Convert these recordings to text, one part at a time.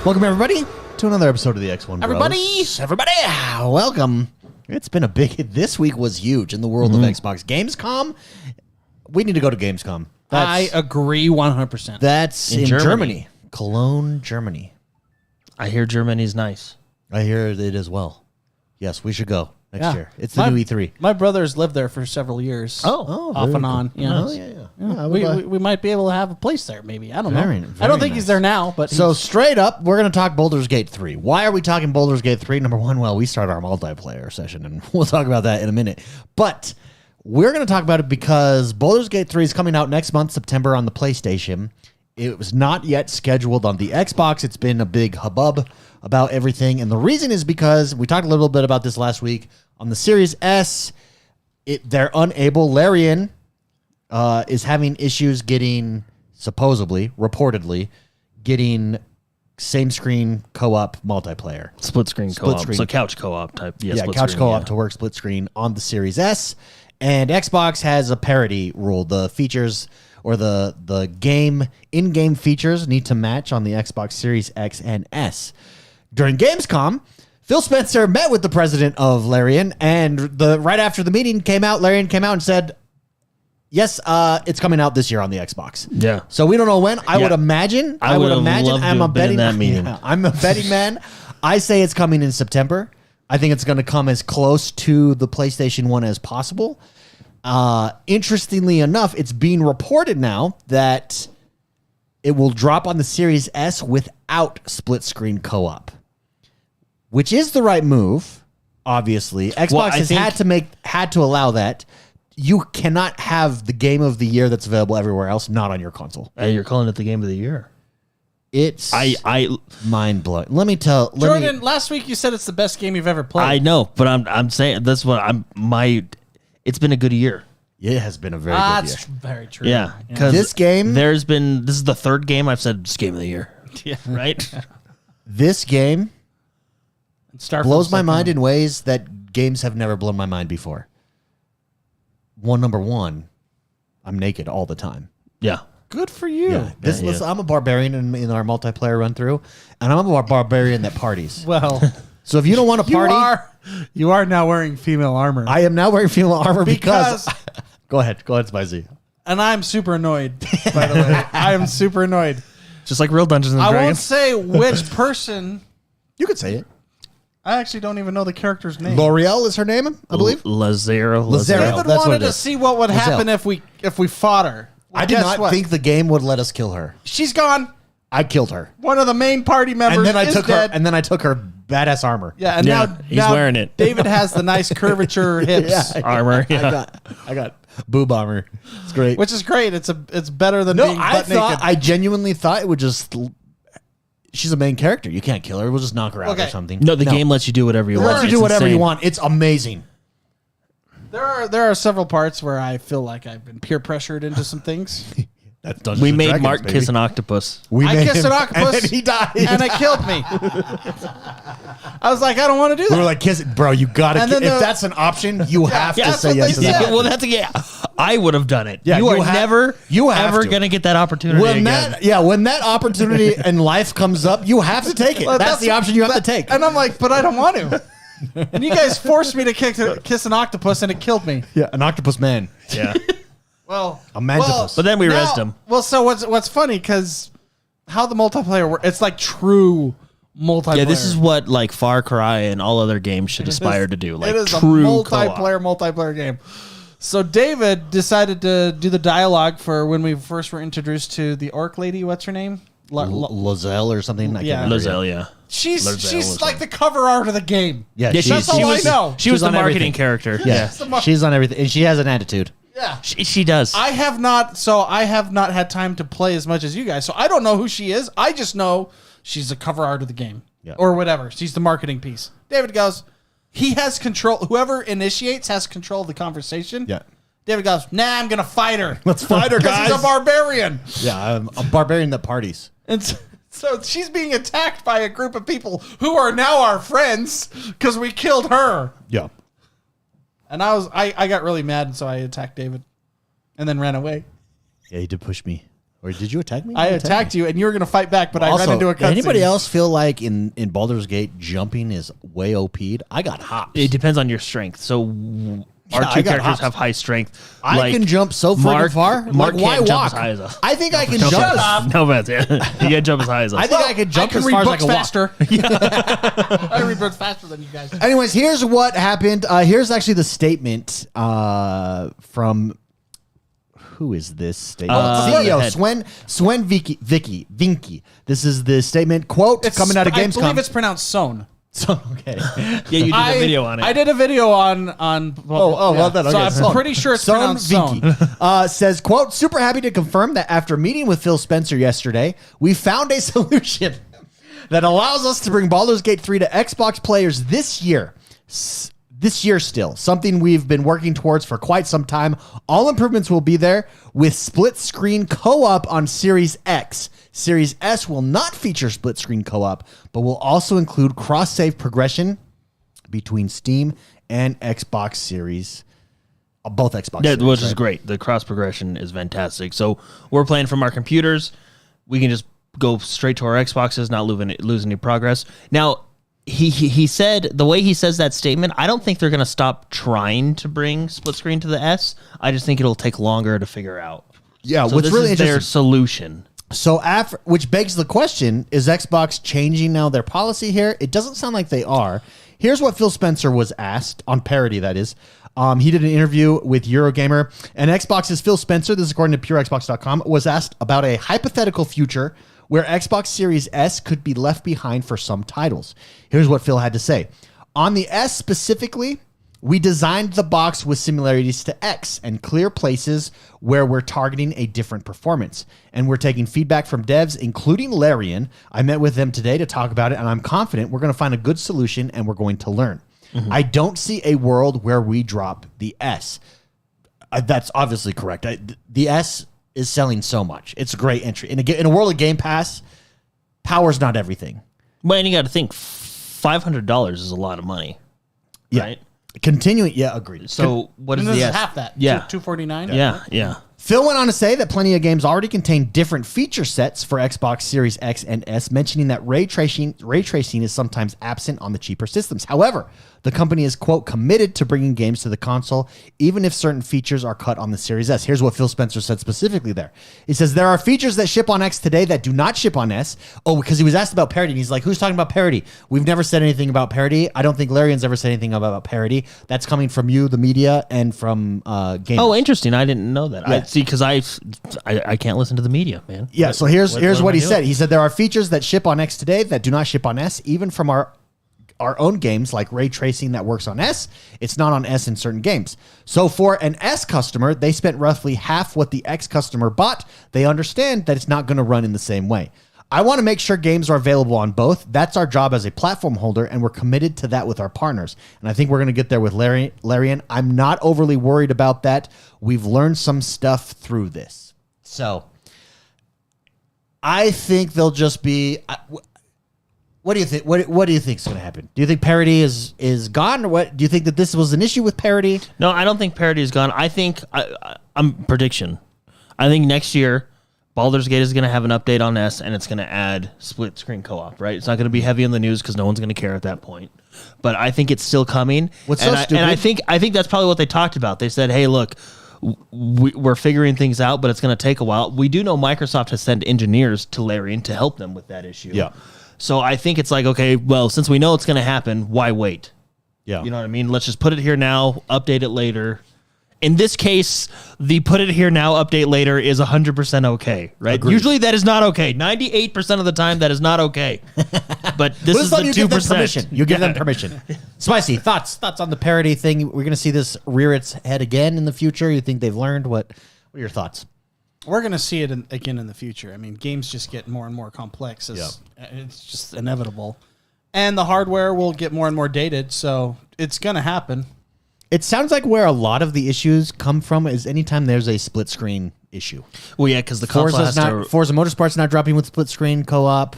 Welcome, everybody, to another episode of the XoneBros. Everybody, welcome. It's been a big hit. This week was huge in the world of Xbox. Gamescom, we need to go to Gamescom. I agree 100%. That's in Germany. Cologne, Germany. I hear Germany's nice. I hear it as well. Yes, we should go next year. It's the new E3. My brother's lived there for several years. Off and on. Cool. Yeah. We might be able to have a place there, maybe. I don't know. I don't think he's there now. But so straight up, we're going to talk Baldur's Gate 3. Why are we talking Baldur's Gate 3? Number one, well, we start our multiplayer session, and we'll talk about that in a minute. But we're going to talk about it because Baldur's Gate 3 is coming out next month, September, on the PlayStation. It was not yet scheduled on the Xbox. It's been a big hubbub about everything. And the reason is because we talked a little bit about this last week. On the Series S, they're unable. Larian is having issues getting, reportedly, getting same-screen co-op multiplayer. Split screen co-op. So couch co-op type. Yeah, couch co-op to work split screen on the Series S. And Xbox has a parity rule. The features or the in-game features need to match on the Xbox Series X and S. During Gamescom, Phil Spencer met with the president of Larian, and right after the meeting Larian came out and said, yes, it's coming out this year on the Xbox. Yeah. So we don't know when. I would imagine. I'm a betting meeting. Yeah, I'm a betting man. I say it's coming in September. I think it's going to come as close to the PlayStation 1 as possible. Interestingly enough, it's being reported now that it will drop on the Series S without split screen co-op, which is the right move. Obviously, Xbox had to allow that. You cannot have the game of the year that's available everywhere else not on your console. You're calling it the game of the year. It's mind blowing. Jordan, last week you said it's the best game you've ever played. I know, but I'm saying that's what it's been a good year. It has been a very good year. That's very true. Yeah, because this is the third game I've said it's game of the year. Yeah, right. This game Starfield blows my mind in ways that games have never blown my mind before. Number one, I'm naked all the time. Yeah. Good for you. Yeah. I'm a barbarian in our multiplayer run through, and I'm a barbarian that parties. Well, so if you don't want to party, you are now wearing female armor. I am now wearing female armor because Go ahead, Spicy. And I'm super annoyed, by the way. I am super annoyed. Just like real Dungeons and Dragons. I won't say which person. You could say it. I actually don't even know the character's name. L'Oreal is her name, I believe. Lazaro. David wanted to see what would happen if we fought her. Well, I did not think the game would let us kill her. She's gone. I killed her. One of the main party members and then I took dead. her. And then I took her badass armor. Yeah, and now he's wearing it. David has the nice curvature hips armor. Yeah. I got boob armor. It's great. Which is great. It's better than being butt naked. I genuinely thought it would just. She's a main character. You can't kill her. We'll just knock her out or something. No, the game lets you do whatever you want. It lets you do whatever you want. It's amazing. There are several parts where I feel like I've been peer pressured into some things. We made Mark kiss an octopus. I kissed an octopus, and he died, and it killed me. I was like, I don't want to do that. We were like, kiss it, bro. You got to. If that's an option, you have to say yes to that. Well, I would have done it. Yeah, you are never ever going to get that opportunity again. When that opportunity in life comes up, you have to take it. That's the option you have to take. And I'm like, but I don't want to. And you guys forced me to kiss an octopus, and it killed me. Yeah, an octopus man. Yeah. Well, a mantipus. But then we rezzed him. Well, so what's funny, because how the multiplayer works, it's like true multiplayer. Yeah, this is what like Far Cry and all other games should aspire to do. Like it is true a multiplayer game. So David decided to do the dialogue for when we first were introduced to the orc lady. What's her name? Lozelle or something. Lozelle, yeah. She's like the cover art of the game. Yeah, that's all I know. She was the marketing character. Yeah, she's on everything, and she has an attitude. Yeah, she does. I have not had time to play as much as you guys, so I don't know who she is. I just know she's the cover art of the game, or whatever. She's the marketing piece. David goes, he has control. Whoever initiates has control of the conversation. Yeah. David goes, nah, I'm gonna fight her. Let's fight her, guys. He's a barbarian. Yeah, I'm a barbarian that parties. And so she's being attacked by a group of people who are now our friends because we killed her. Yeah. And I got really mad, and so I attacked David and then ran away. Yeah, he did push me Or did you attack me? I attacked you, and you were going to fight back, but also, I ran into a cutscene. Anybody else feel like in Baldur's Gate jumping is way OP'd? I got hops. It depends on your strength. So our two characters have high strength. I can jump so freaking far. Mark why can't jump walk? as high as us. I think I can jump. No offense. You can't jump as high as us. I think I can jump as far as I can faster. walk. I read books faster than you guys. Anyways, here's what happened. Here's actually the statement from... Who is this statement? CEO Swen Vinky. This is the statement. Quote, coming out of Gamescom. I believe it's pronounced Son. So, okay. Yeah, you did a video on it. I did a video on well then. Okay. So I'm pretty sure it's pronounced Son. Says, quote, super happy to confirm that after meeting with Phil Spencer yesterday, we found a solution that allows us to bring Baldur's Gate 3 to Xbox players this year. This year still, something we've been working towards for quite some time. All improvements will be there with split screen co-op on Series X. Series S will not feature split screen co-op, but will also include cross-save progression between Steam and Xbox Series. Both Xbox Series, which is great. The cross progression is fantastic. So we're playing from our computers. We can just go straight to our Xboxes, not lose any progress. Now, he said, the way he says that statement, I don't think they're going to stop trying to bring split screen to the S. I just think it'll take longer to figure out. Yeah, so what's this really is interesting. their solution. So which begs the question, is Xbox changing now their policy here? It doesn't sound like they are. Here's what Phil Spencer was asked on Parity, that is. He did an interview with Eurogamer, and Xbox's Phil Spencer, this is according to PureXbox.com, was asked about a hypothetical future where Xbox Series S could be left behind for some titles. Here's what Phil had to say. On the S specifically, we designed the box with similarities to X and clear places where we're targeting a different performance. And we're taking feedback from devs, including Larian. I met with them today to talk about it, and I'm confident we're going to find a good solution and we're going to learn. Mm-hmm. I don't see a world where we drop the S. That's obviously correct. The S is selling so much. It's a great entry. In a world of Game Pass, power's not everything. Well, and you got to think, $500 is a lot of money. Yeah. Right? Continuing, yeah, agreed. So what is this the is S? half that. Yeah. $249. Yeah. Phil went on to say that plenty of games already contain different feature sets for Xbox Series X and S, mentioning that ray tracing is sometimes absent on the cheaper systems. However, the company is, quote, committed to bringing games to the console, even if certain features are cut on the Series S. Here's what Phil Spencer said specifically there. He says, there are features that ship on X today that do not ship on S. Oh, because he was asked about parity, and he's like, who's talking about parity? We've never said anything about parity. I don't think Larian's ever said anything about parity. That's coming from you, the media, and from gamers. Oh, interesting. I didn't know that. Yeah. I see, because I can't listen to the media, man. Yeah, so here's what he said. He said there are features that ship on X today that do not ship on S, even from our own games, like ray tracing that works on S. It's not on S in certain games. So for an S customer, they spent roughly half what the X customer bought. They understand that it's not going to run in the same way. I want to make sure games are available on both. That's our job as a platform holder, and we're committed to that with our partners. And I think we're going to get there with Larian. I'm not overly worried about that. We've learned some stuff through this. So I think they'll just be... What do you think? What do you think is going to happen? Do you think parity is gone, or what? Do you think that this was an issue with parity? No, I don't think parity is gone. I think I'm prediction. I think next year Baldur's Gate is going to have an update on S, and it's going to add split screen co-op. Right? It's not going to be heavy in the news because no one's going to care at that point. But I think it's still coming. What's so stupid? And I think that's probably what they talked about. They said, "Hey, look, we're figuring things out, but it's going to take a while." We do know Microsoft has sent engineers to Larian to help them with that issue. Yeah. So I think it's like, okay, well, since we know it's going to happen, why wait? Yeah. You know what I mean? Let's just put it here now, update it later. In this case, the put it here now, update later is 100% okay, right? Agreed. Usually that is not okay. 98% of the time that is not okay. But this is the 2%. Give them permission. You give them permission. Spicy, thoughts on the parity thing? We're going to see this rear its head again in the future? You think they've learned? What are your thoughts? We're going to see it again in the future. I mean, games just get more and more complex. It's just inevitable. And the hardware will get more and more dated, so it's going to happen. It sounds like where a lot of the issues come from is anytime there's a split screen issue. Well, yeah, because the console has to... Forza Motorsport's not dropping with split screen co-op.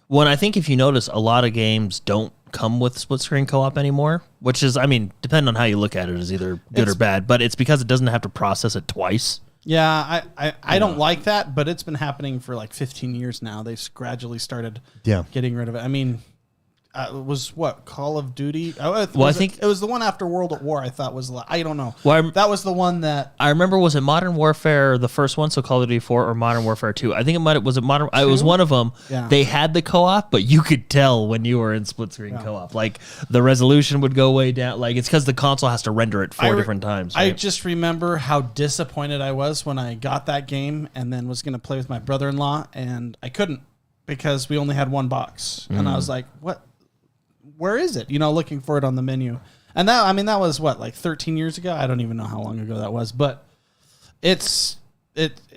Well, I think if you notice, a lot of games don't come with split screen co-op anymore, which is, I mean, depending on how you look at it, is either good or bad, but it's because it doesn't have to process it twice. Yeah, I don't like that, but it's been happening for like 15 years now. They've gradually started getting rid of it. I mean, it was what, Call of Duty? I think it was the one after World at War. I thought was I don't know. Well, that was the one that I remember. Was it Modern Warfare the first one? So Call of Duty 4 or Modern Warfare 2? I think it was it Modern. It was one of them. Yeah. They had the co-op, but you could tell when you were in split screen co-op. Like the resolution would go way down. Like it's because the console has to render it four different times. Right? I just remember how disappointed I was when I got that game and then was going to play with my brother-in-law and I couldn't because we only had one box and I was like, what? Where is it? Looking for it on the menu. And that was what, like 13 years ago? I don't even know how long ago that was, but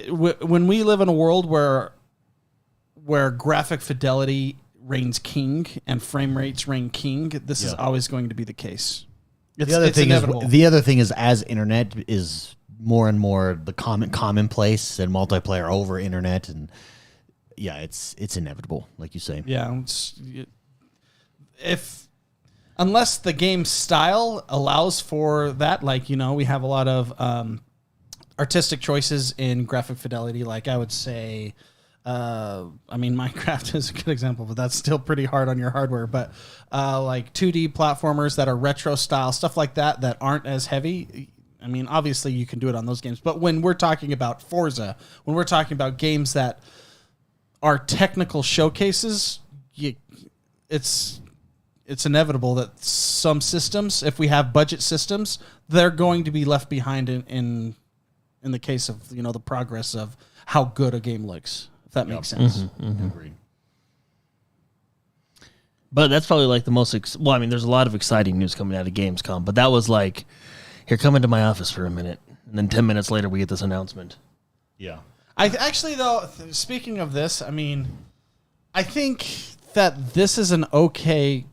when we live in a world where graphic fidelity reigns king and frame rates reign king, this is always going to be the case. The other thing is as internet is more and more the commonplace and multiplayer over internet and it's inevitable, like you say. Yeah, unless the game style allows for that, like, we have a lot of artistic choices in graphic fidelity. Like I would say, Minecraft is a good example, but that's still pretty hard on your hardware. But like 2D platformers that are retro style, stuff like that aren't as heavy. I mean, obviously you can do it on those games. But when we're talking about Forza, when we're talking about games that are technical showcases, it's inevitable that some systems, if we have budget systems, they're going to be left behind in the case of the progress of how good a game looks. If that makes sense. Agreed. But that's probably like the most. There's a lot of exciting news coming out of Gamescom, but that was like, here, come into my office for a minute, and then 10 minutes later we get this announcement. Yeah. I actually though, speaking of this, I think that this is an okay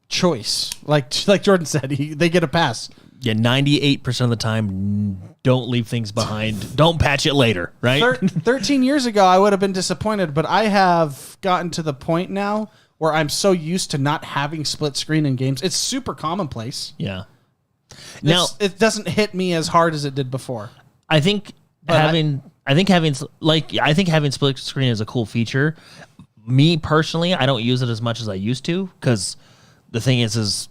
choice. Like Jordan said, they get a pass. Yeah, 98% of the time, don't leave things behind. Don't patch it later, right? 13 years ago, I would have been disappointed, but I have gotten to the point now where I'm so used to not having split screen in games. It's super commonplace. Yeah. Now it doesn't hit me as hard as it did before. I think having split screen is a cool feature. Me personally, I don't use it as much as I used to because the thing is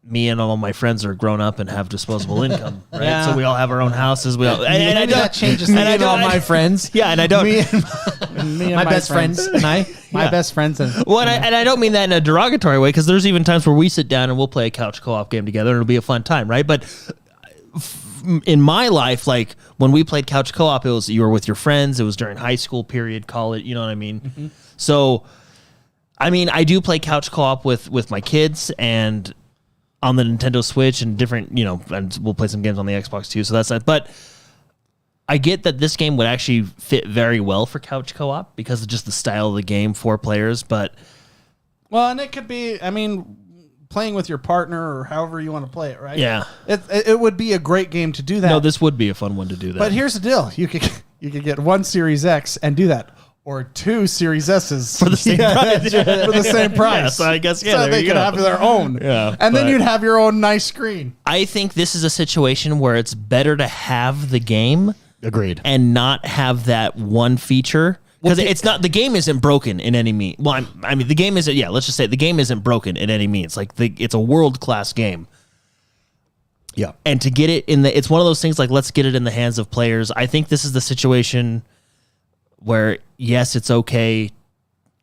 me and all my friends are grown up and have disposable income, right? Yeah. So we all have our own houses. And I don't, that changes things. And all my friends. Yeah, and I don't. Me and my best friends and I. My best friends. And I don't mean that in a derogatory way because there's even times where we sit down and we'll play a couch co-op game together and it'll be a fun time, right? But in my life, like when we played couch co-op, it was you were with your friends. It was during high school period, college. You know what I mean? Mm-hmm. So, I do play couch co-op with my kids and on the Nintendo Switch and different, and we'll play some games on the Xbox too. So that's that. But I get that this game would actually fit very well for couch co-op because of just the style of the game, 4 players. But and it could be, playing with your partner or however you want to play it, right? Yeah, it would be a great game to do that. No, this would be a fun one to do that. But here's the deal: you could get one Series X and do that. Or 2 Series S's for the same price. For the same price. Yeah, so I guess so they could have their own. Yeah, and then you'd have your own nice screen. I think this is a situation where it's better to have the game. Agreed. And not have that one feature. Because it's not, the game isn't broken in any means. Well, the game isn't, let's just say the game isn't broken in any means. Like, it's a world-class game. Yeah. And to get it it's one of those things like, let's get it in the hands of players. I think this is the situation where, yes, it's okay.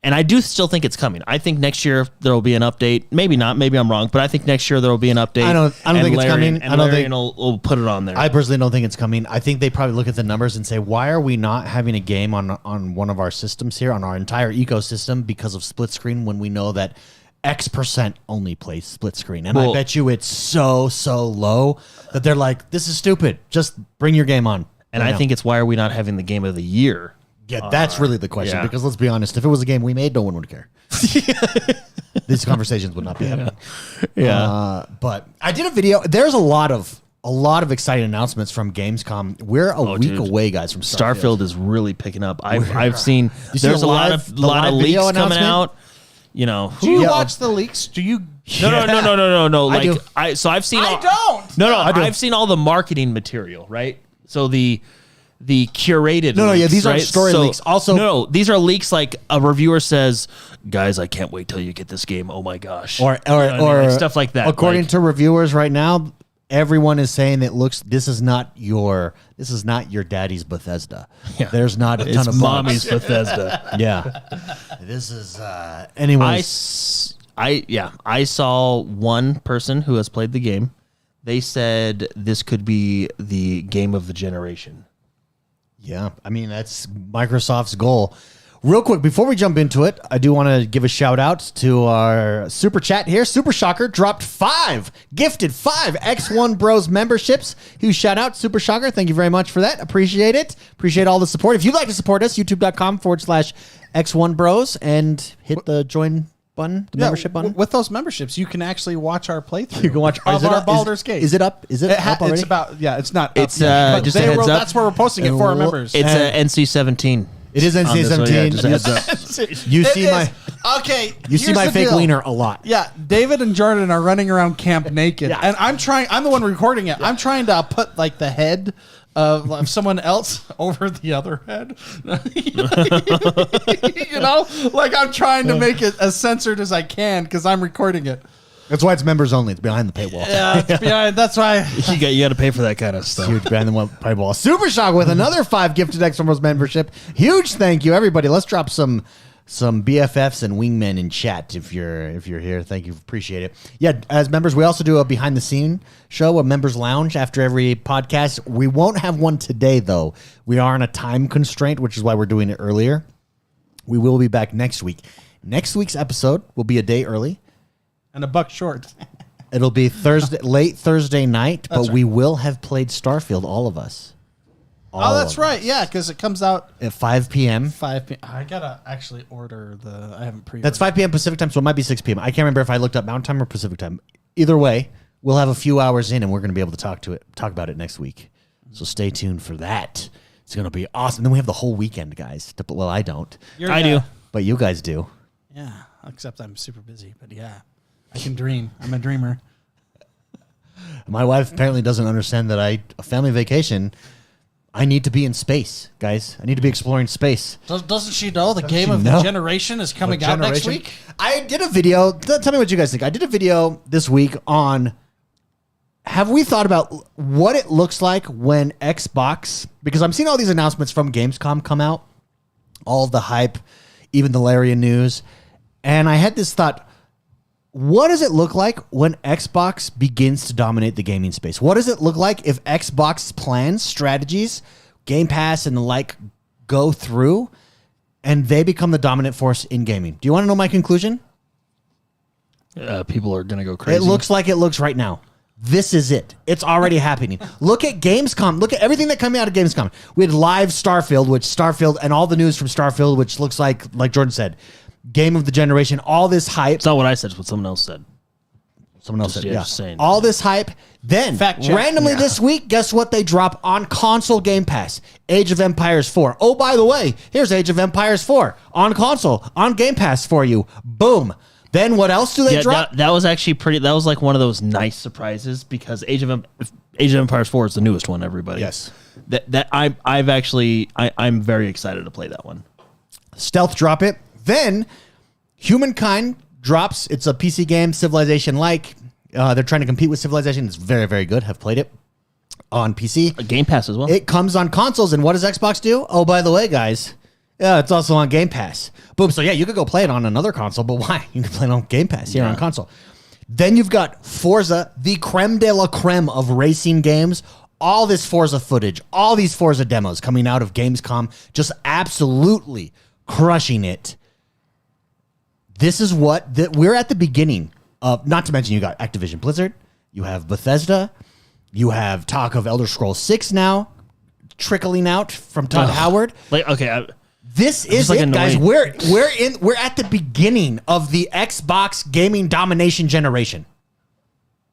And I do still think it's coming. I think next year there will be an update. Maybe not. Maybe I'm wrong. But I think next year there will be an update. I don't think it's coming. And Larry will put it on there. I personally don't think it's coming. I think they probably look at the numbers and say, why are we not having a game on one of our systems here, on our entire ecosystem because of split screen when we know that X% only plays split screen? And I bet you it's so low that they're like, this is stupid. Just bring your game on. And I think it's why are we not having the game of the year? Yeah, that's really the question. Because let's be honest, if it was a game we made, no one would care. These conversations would not be happening. Yeah. But I did a video. There's a lot of exciting announcements from Gamescom. We're a week away, guys, from Starfield. Starfield is really picking up. I've seen there's a lot of leaks coming out. Do you watch the leaks? Do you? No. I Like do. I've seen. I don't. No, I've seen all the marketing material, right? So the curated No, leaks, these aren't right? story leaks. Also, no, these are leaks like a reviewer says, guys, I can't wait till you get this game. Oh my gosh. or You know what I mean? Like, stuff like that. According Like, to reviewers right now, everyone is saying this is not your daddy's Bethesda. Yeah. There's not a ton it's of mommy's bugs. Bethesda. Yeah. This is anyways. I saw one person who has played the game. They said this could be the game of the generation. Yeah, I mean, that's Microsoft's goal. Real quick, before we jump into it, I do want to give a shout out to our super chat here. Super Shocker dropped gifted five XoneBros memberships. Huge shout out, Super Shocker. Thank you very much for that. Appreciate it. Appreciate all the support. If you'd like to support us, youtube.com/XoneBros and hit the join button, the membership button. With those memberships, you can actually watch our playthrough. You can watch of our Baldur's Gate. Is it up? Is it up already? It's about, it's not up It's, yet, but just a heads up. that's where we're posting it for our members. It's NC-17. It is NC-17. Just a heads up. You see my You see my fake wiener a lot. Yeah, David and Jordan are running around camp naked, Yeah. and I'm the one recording it. I'm trying to put like the head of someone else over the other head. Like I'm trying to make it as censored as I can because I'm recording it. That's why it's members only. It's behind the paywall. Yeah, it's behind. That's why. You got to pay for that kind of stuff. Huge behind the paywall. Super Shock with another 5 gifted XoneBros membership. Huge thank you, everybody. Let's drop some BFFs and wingmen in chat if you're here. Thank you, appreciate it. Yeah, as members, we also do a behind the scene show, a members lounge after every podcast. We won't have one today though. We are on a time constraint, which is why we're doing it earlier. We will be back next week. Next week's episode will be a day early. And a buck short. It'll be late Thursday night, but we will have played Starfield, all of us. Oh, that's right. Yeah, because it comes out At 5 p.m. 5 p.m. I gotta actually order I haven't pre. That's 5 p.m. Pacific time, so it might be 6 p.m. I can't remember if I looked up Mountain Time or Pacific time. Either way, we'll have a few hours in, and we're going to be able to talk about it next week. So stay tuned for that. It's going to be awesome. Then we have the whole weekend, guys. Well, I don't, I do. but you guys do. Yeah, except I'm super busy. But yeah, I can dream. I'm a dreamer. My wife apparently doesn't understand that a family vacation, I need to be in space, guys. I need to be exploring space. Doesn't she know the game of the generation is coming out next week? I did a video. Tell me what you guys think. I did a video this week on, have we thought about what it looks like when Xbox, because I'm seeing all these announcements from Gamescom come out, all of the hype, even the Larian news, and I had this thought, what does it look like when Xbox begins to dominate the gaming space? What does it look like if Xbox plans, strategies, Game Pass, and the like go through and they become the dominant force in gaming? Do you want to know my conclusion? People are going to go crazy. It looks like it looks right now. This is it. It's already happening. Look at Gamescom. Look at everything that coming out of Gamescom. We had live Starfield, and all the news from Starfield, which looks like Jordan said, game of the generation, all this hype. It's not what I said, it's what someone else said. Someone else said, yeah. Just saying. All this hype. Then, Fact check. randomly this week, guess what they drop on console Game Pass? Age of Empires 4. Oh, by the way, here's Age of Empires 4 on console, on Game Pass for you. Boom. Then what else do they drop? That was actually pretty. That was like one of those nice surprises because Age of Empires 4 is the newest one. Everybody, Yes. I'm very excited to play that one. Stealth drop it. Then Humankind drops. It's a PC game, Civilization-like. They're trying to compete with Civilization. It's very, very good. Have played it on PC. A Game Pass as well. It comes on consoles, and what does Xbox do? Oh, by the way, guys, yeah, it's also on Game Pass. Boom. So yeah, you could go play it on another console, but why? You can play it on Game Pass here on console. Then you've got Forza, the creme de la creme of racing games. All this Forza footage, all these Forza demos coming out of Gamescom, just absolutely crushing it. This is we're at the beginning of, not to mention you got Activision Blizzard, you have Bethesda, you have talk of Elder Scrolls 6 now trickling out from Todd Howard. This is it, guys. We're at the beginning of the Xbox gaming domination generation.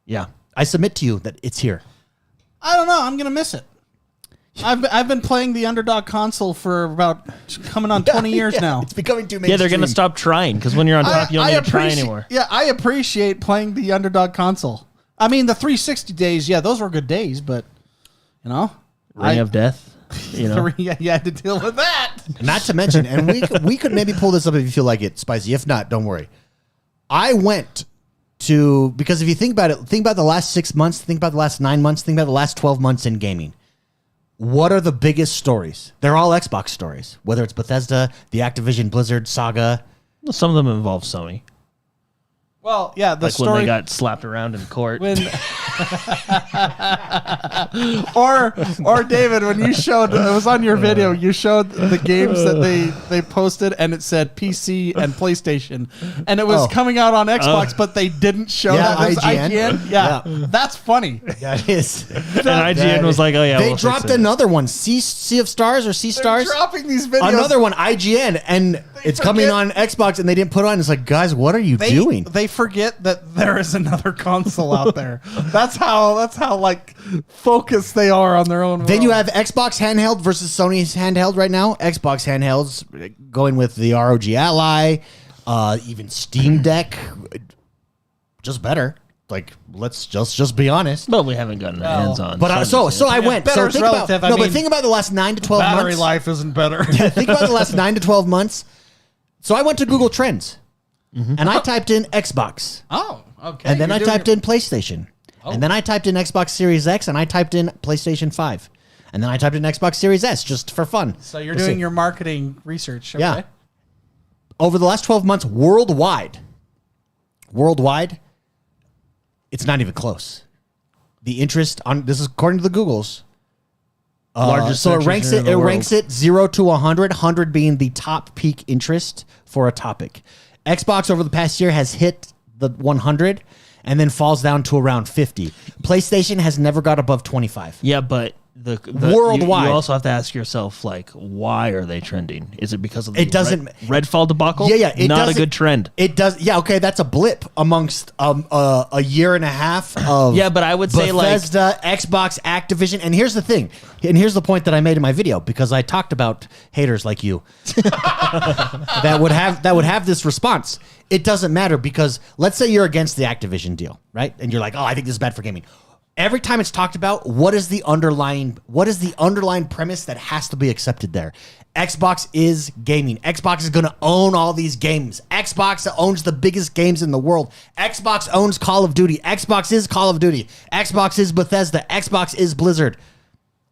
Yeah. I submit to you that it's here. I don't know. I'm gonna miss it. I've been playing the Underdog console for about coming on 20 years now. It's becoming too mainstream. Yeah, they're going to stop trying because when you're on top, you don't need to try anymore. Yeah, I appreciate playing the Underdog console. I mean, the 360 days, yeah, those were good days, but, Ring of Death. You know, you had to deal with that. Not to mention, and we could maybe pull this up if you feel like it, Spicy. If not, don't worry. I went to, because if you think about it, think about the last 6 months, think about the last 9 months, think about the last 12 months in gaming. What are the biggest stories? They're all Xbox stories, whether it's Bethesda, the Activision Blizzard saga. well, some of them involve Sony. Well, yeah, the Like story when they got slapped around in court. when or David, when you showed, it was on your video, you showed the games that they posted and it said PC and PlayStation, and it was coming out on Xbox, but they didn't show that it was IGN. Yeah, that's funny. Yeah, it is. And IGN was like, oh yeah, They we'll dropped fix it. another one, Sea of Stars or Sea Stars. Dropping these videos. Another one, IGN, and it's coming on Xbox, and they didn't put it on. It's like, guys, what are you doing? They forget that there is another console out there. That's how like focused they are on their own. Then world. you have Xbox handheld versus Sony's handheld right now. Xbox handhelds going with the ROG Ally, even Steam Deck, just better. Like, let's just be honest. But we haven't gotten our hands on. But I went. better So is think about relative. I no, but mean, think about the last 9 to 12 battery months. life isn't better. Think about the last 9 to 12 months. So I went to Google Trends, and I typed in Xbox, Oh, okay. and then I You're doing typed in PlayStation, and then I typed in Xbox Series X, and I typed in PlayStation 5, and then I typed in Xbox Series S just for fun. So you're Let's doing see. your marketing research. Okay. Yeah. Over the last 12 months, worldwide, it's not even close. The interest on this is according to the Googles. Largest So it search ranks engine it. in It the ranks world. it 0 to 100. 100 being the top peak interest for a topic. Xbox over the past year has hit the 100 and then falls down to around 50. PlayStation has never got above 25. Yeah, but the Worldwide. you also have to ask yourself, like, why are they trending? Is it because of the It doesn't- Redfall debacle? Yeah. It not a doesn't- good trend. It does. Yeah. Okay. That's a blip amongst a year and a half of Yeah, but I would say, like- Bethesda, Xbox, Activision. And here's the thing. And here's the point that I made in my video, because I talked about haters like you that would have this response. It doesn't matter, because let's say you're against the Activision deal, right? And you're like, oh, I think this is bad for gaming. Every time it's talked about, what is the underlying premise that has to be accepted there? Xbox is gaming. Xbox is going to own all these games. Xbox owns the biggest games in the world. Xbox owns Call of Duty. Xbox is Call of Duty. Xbox is Bethesda. Xbox is Blizzard.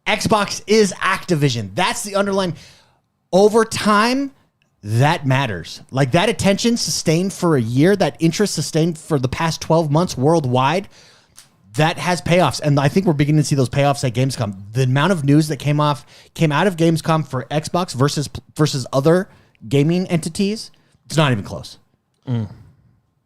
Xbox is Activision. That's the underlying. Over time, that matters. Like, that attention sustained for a year, that interest sustained for the past 12 months worldwide, that has payoffs. And I think we're beginning to see those payoffs at Gamescom. The amount of news that came out of Gamescom for Xbox versus other gaming entities, it's not even close.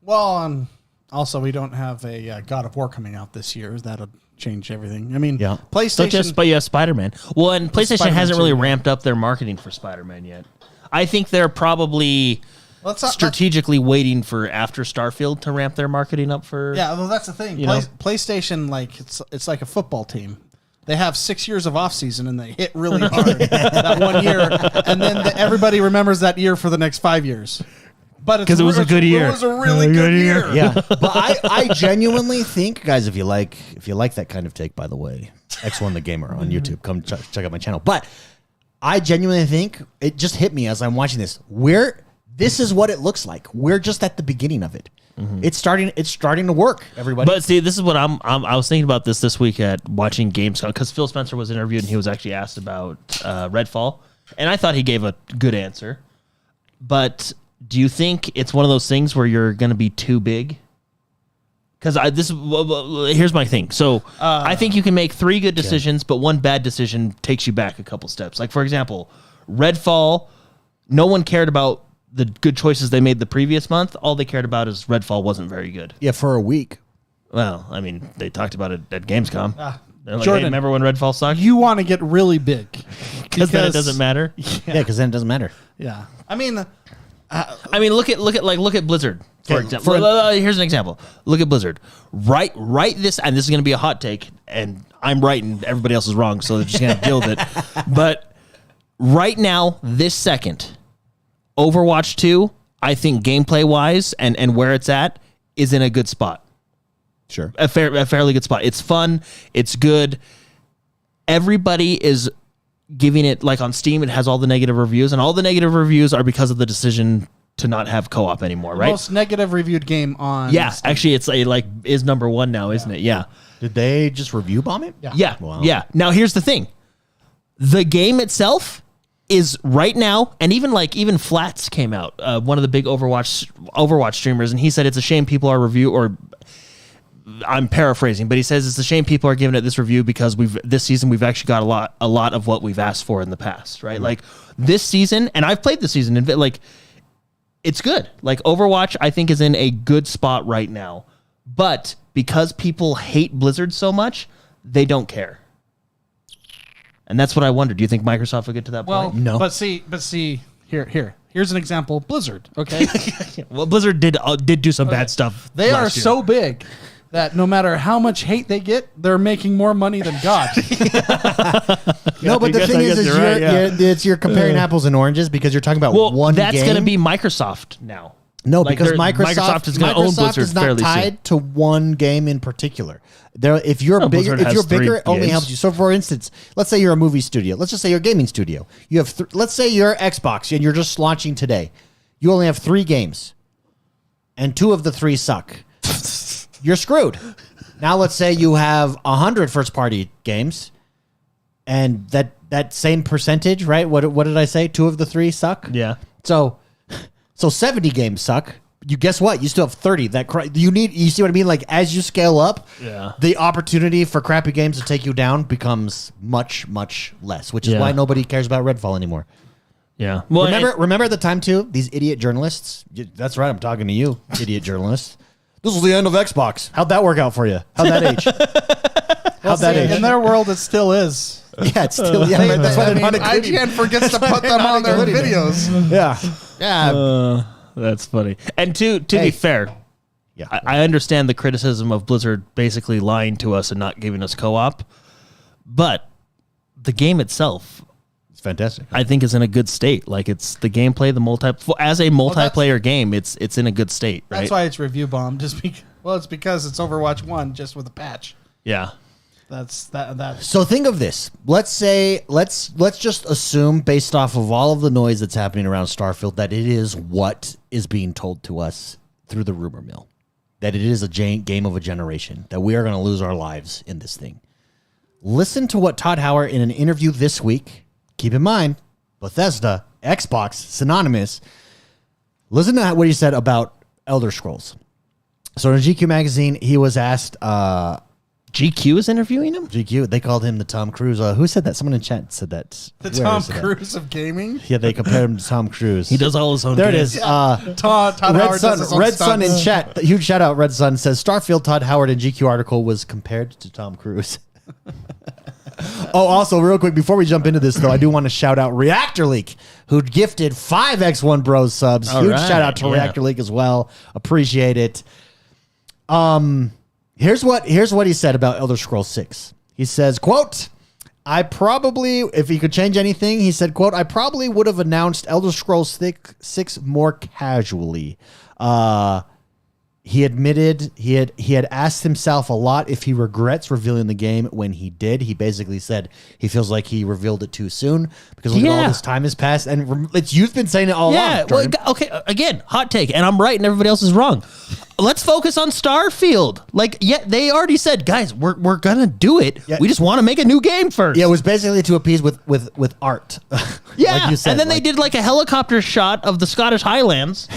Well, also we don't have a God of War coming out this year. That'll change everything. I mean, Yeah. PlayStation. But yeah, Spider-Man. Well, and PlayStation Spider-Man hasn't really 2. ramped up their marketing for Spider-Man yet. I think they're probably Let's not- strategically waiting for after Starfield to ramp their marketing up for. Yeah, well, that's the thing. You know? PlayStation, like it's like a football team. They have 6 years of off season and they hit really hard that 1 year, and then everybody remembers that year for the next 5 years. But it's 'Cause it was a good year. It was a really good year. Yeah. But I genuinely think, guys, if you like that kind of take, by the way, X1 the Gamer on YouTube, come check out my channel. But I genuinely think it just hit me as I'm watching this. This is what it looks like. We're just at the beginning of it. It's starting to work, everybody. But see, this is what I was thinking about this week at watching Gamescom, because Phil Spencer was interviewed and he was actually asked about Redfall, and I thought he gave a good answer. But do you think it's one of those things where you're going to be too big? Because here's my thing. So I think you can make 3 good decisions, but one bad decision takes you back a couple steps. Like, for example, Redfall, no one cared about the good choices they made the previous month. All they cared about is Redfall wasn't very good. yeah, for a week. Well, I mean, they talked about it at Gamescom. They're like, Jordan, hey, remember when Redfall sucked? You want to get really big Because then it doesn't matter. Yeah, because then it doesn't matter. Yeah, I mean, Look at Blizzard, for Okay, example. Here's an example. Look at Blizzard. Right this, and this is going to be a hot take, and I'm right and everybody else is wrong, so they're just going to deal with it. But right now, this second, Overwatch 2, I think gameplay-wise and where it's at is in a good spot. Sure. A fairly good spot. It's fun. It's good. everybody is giving it, like on Steam, it has all the negative reviews, and all the negative reviews are because of the decision to not have co-op anymore, right? Most negative reviewed game on Steam. Actually, it's is number one now, isn't it? Yeah. Did they just review bomb it? Yeah. Wow. Yeah. Now here's the thing. The game itself is right now, and even Flats came out, one of the big Overwatch streamers, and he said it's a shame people are I'm paraphrasing, but he says it's a shame people are giving it this review because this season we've actually got a lot of what we've asked for in the past, right? Like this season, and I've played the season, and like it's good. Like Overwatch, I think is in a good spot right now, but because people hate Blizzard so much, they don't care. And that's what I wonder. Do you think Microsoft will get to that Well, point? No. But see, here's an example. Blizzard, okay? Well, Blizzard did do some bad stuff. They are last year. so big that no matter how much hate they get, they're making more money than God. No, but the thing is you're comparing apples and oranges because you're talking about one game. That's going to be Microsoft now. No, Like, because Microsoft is going to own Blizzard is not fairly tied soon. to one game in particular. If you're bigger, Blizzard has three it only games. helps you. So, for instance, let's say you're a movie studio. Let's just say you're a gaming studio. You have, let's say you're Xbox and you're just launching today. You only have 3 games, and 2 of the 3 suck. You're screwed. Now, let's say you have 100 first-party games, and that same percentage, right? What did I say? 2 of the 3 suck. Yeah. So 70 games suck. You guess what? You still have 30. You see what I mean? Like as you scale up, the opportunity for crappy games to take you down becomes much, much less, which is why nobody cares about Redfall anymore. Yeah. Well, remember at the time too, these idiot journalists. That's right. I'm talking to you, idiot journalists. This was the end of Xbox. How'd that work out for you? How'd that age? How'd that age? In their world, it still is. Yeah, it's still. Yeah, that's why they're not including. IGN forgets to put them on their videos. Yeah, yeah. That's funny. And to be fair, I understand the criticism of Blizzard basically lying to us and not giving us co-op, but the game itself, It's fantastic. I think, is in a good state. Like it's the gameplay, as a multiplayer game, it's in a good state. Right? That's why it's review bomb. It's because it's Overwatch 1 just with a patch. Yeah. That's So think of this. Let's just assume, based off of all of the noise that's happening around Starfield, that it is what is being told to us through the rumor mill. That it is a game of a generation. That we are going to lose our lives in this thing. Listen to what Todd Howard in an interview this week. Keep in mind, Bethesda, Xbox, synonymous. Listen to what he said about Elder Scrolls. So in GQ magazine, he was asked. GQ is interviewing him? GQ, they called him the Tom Cruise. Who said that? Someone in chat said that. the Tom Cruise of gaming. Yeah, they compared him to Tom Cruise. He does all his own There it games. is. Todd Red Howard Sun, does his own Red Sun in stunts. chat. Huge shout out, Red Sun says Starfield Todd Howard in GQ article was compared to Tom Cruise. Also, real quick, before we jump into this, though, I do want to shout out Reactor Leak, who gifted 5 X1Bros subs. All Huge right, shout out to Reactor Leak as well. Appreciate it. Here's what he said about Elder Scrolls 6. He says, quote, I probably, if he could change anything, he said, quote, I probably would have announced Elder Scrolls 6 more casually. He admitted he had asked himself a lot if he regrets revealing the game when he did. He basically said he feels like he revealed it too soon because look at all this time has passed, and you've been saying it all along. Yeah, well, okay, again, hot take, and I'm right and everybody else is wrong. Let's focus on Starfield. They already said, guys, we're gonna do it. Yeah. We just want to make a new game first. Yeah, it was basically to appease with art. Yeah, like you said, and then they did like a helicopter shot of the Scottish Highlands.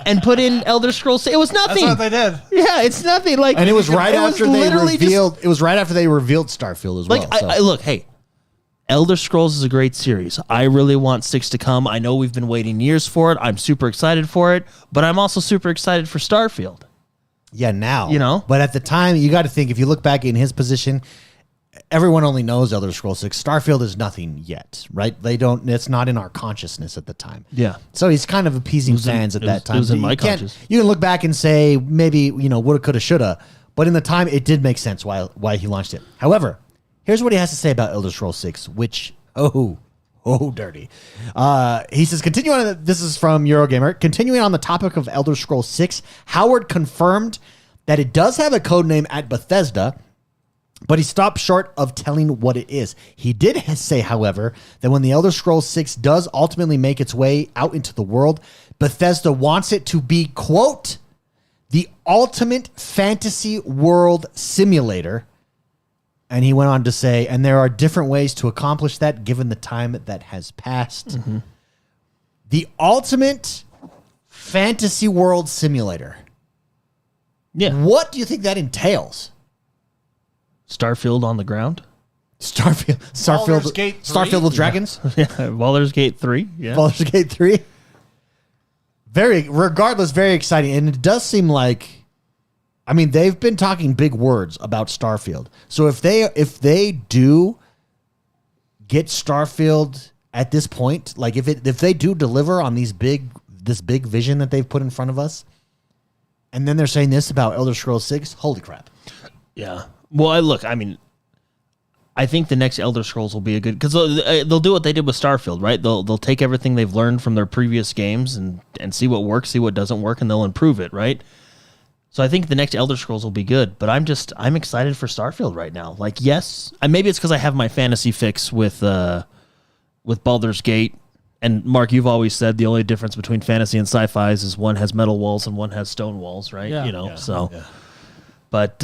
And put in Elder Scrolls. It was nothing. That's what they did. Yeah, it's nothing. And it was right after they revealed. It was right after they revealed Starfield as well. Look, hey, Elder Scrolls is a great series. I really want 6 to come. I know we've been waiting years for it. I'm super excited for it, but I'm also super excited for Starfield. Yeah, now But at the time, you got to think if you look back in his position. Everyone only knows Elder Scrolls 6. Starfield is nothing yet, right? It's not in our consciousness at the time. Yeah. So he's kind of appeasing fans at that time. It was in my conscious. You can look back and say maybe, woulda, coulda, shoulda. But in the time, it did make sense why he launched it. However, here's what he has to say about Elder Scrolls 6, which, dirty. He says, this is from Eurogamer. Continuing on the topic of Elder Scrolls 6, Howard confirmed that it does have a code name at Bethesda. But he stopped short of telling what it is. He did say, however, that when the Elder Scrolls 6 does ultimately make its way out into the world, Bethesda wants it to be, quote, the ultimate fantasy world simulator. And he went on to say, and there are different ways to accomplish that given the time that has passed. Mm-hmm. The ultimate fantasy world simulator. Yeah. What do you think that entails? Starfield on the ground. Baldur's Gate 3? Starfield with dragons. Yeah, Baldur's Gate 3. Yeah, Baldur's Gate 3. Regardless, very exciting, and it does seem like, I mean, they've been talking big words about Starfield. So if they do get Starfield at this point, like if they do deliver on this big vision that they've put in front of us, and then they're saying this about Elder Scrolls 6, holy crap. Yeah. Well, I think the next Elder Scrolls will be a good, because they'll do what they did with Starfield, right? They'll take everything they've learned from their previous games and see what works, see what doesn't work, and they'll improve it, right? So I think the next Elder Scrolls will be good, but I'm excited for Starfield right now. Like, yes, maybe it's because I have my fantasy fix with Baldur's Gate. And Mark, you've always said the only difference between fantasy and sci-fi is one has metal walls and one has stone walls, right? Yeah. Yeah. But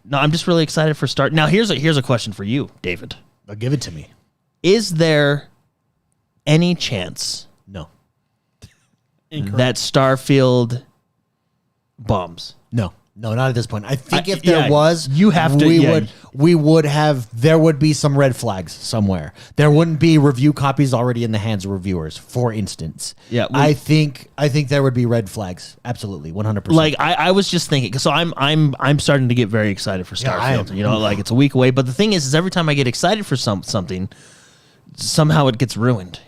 no, I'm just really excited for Start. Now, here's a question for you, David. Give it to me. Is there any chance No. that Starfield bombs? No, not at this point. I think if there was, you have to. There would be some red flags somewhere. There wouldn't be review copies already in the hands of reviewers, for instance. Yeah, I think there would be red flags. Absolutely, 100%. Like I was just thinking, so I'm starting to get very excited for Starfield. Like it's a week away. But the thing is every time I get excited for something, somehow it gets ruined.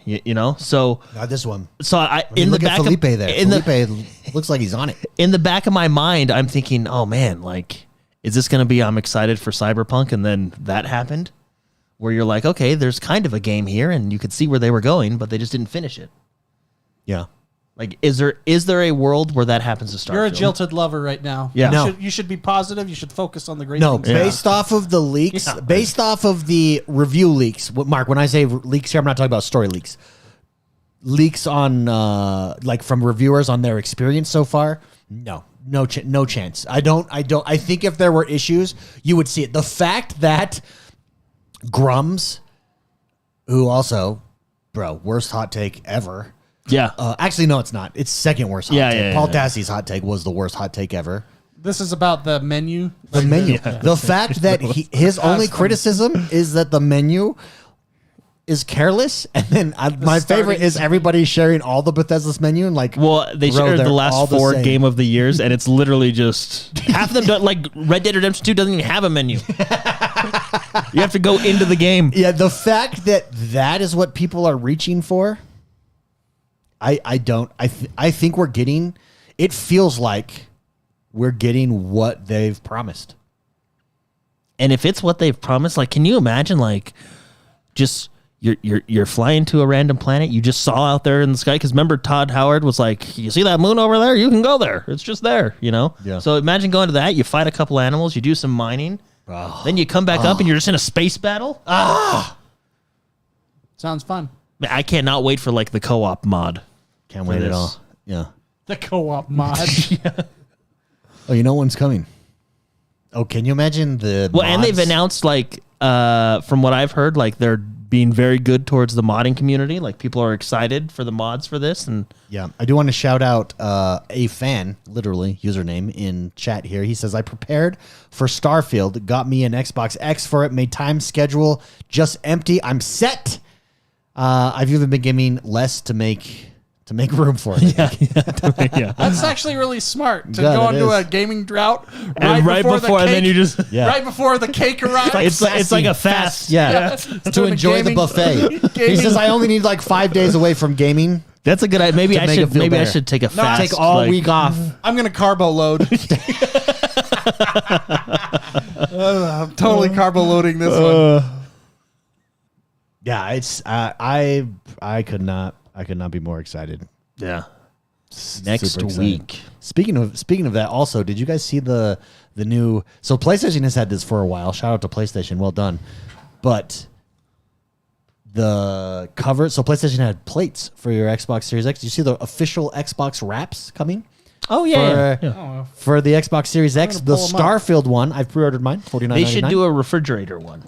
So not this one. So look at Felipe there. Felipe looks like he's on it. In the back of my mind, I'm thinking, oh man, like, is this going to be, I'm excited for Cyberpunk, and then that happened? Where you're like, okay, there's kind of a game here, and you could see where they were going, but they just didn't finish it. Yeah. Like, is there a world where that happens to Starfield? You're a jilted lover right now. Yeah. No. You should be positive. You should focus on the great No, things. based off of the leaks, based off of the review leaks. Mark, when I say leaks here, I'm not talking about story leaks. Leaks on, like from reviewers on their experience so far. No chance. I think if there were issues, you would see it. The fact that Grums, who also, worst hot take ever. Yeah. Actually, no, it's not. It's second worst hot take. Paul Tassie's hot take was the worst hot take ever. This is about the menu. The menu. The fact that his only criticism is that the menu is careless, and then my favorite is everybody sharing all the Bethesda's menu and like. Well, they shared the last 4 game of the years, and it's literally just half of them don't, like Red Dead Redemption 2 doesn't even have a menu. You have to go into the game. Yeah, the fact that is what people are reaching for. I think we're getting. It feels like we're getting what they've promised. And if it's what they've promised, like, can you imagine, like, just you're flying to a random planet you just saw out there in the sky? Because remember, Todd Howard was like, you see that moon over there? You can go there. It's just there, Yeah. So imagine going to that. You fight a couple animals. You do some mining. Then you come back up and you're just in a space battle. Sounds fun. Man, I cannot wait for, like, the co-op mod. Can't wait at all. Yeah. The co-op mod. Oh, you know one's coming. Oh, can you imagine the Well, and mods? they've announced, like, from what I've heard, like, they're being very good towards the modding community. Like, people are excited for the mods for this. And yeah, I do want to shout out a fan, literally username in chat here. He says, I prepared for Starfield, got me an Xbox X for it, made time schedule just empty. I'm set. I've even been giving less to make room for it. yeah. That's actually really smart to God, go it into is. a gaming drought right before the cake, and then you just right before the cake arrives. it's like a fast. Yeah, to enjoy the buffet. He says, I only need like 5 days away from gaming. That's a good idea. Maybe To make it feel I better. should take a fast. Take all like, week off. I'm gonna carbo load. I'm totally carbo loading this one. Yeah, it's I could not be more excited. Yeah. Super Next excited. week. Speaking of that, also, did you guys see the the new. So PlayStation has had this for a while. Shout out to PlayStation, well done. But the cover. So PlayStation had plates for your Xbox Series X. You see the official Xbox wraps coming? Oh yeah. For the Xbox Series X, the pull 'em up. Starfield one. I've pre-ordered mine. $49.99. They should do a refrigerator one.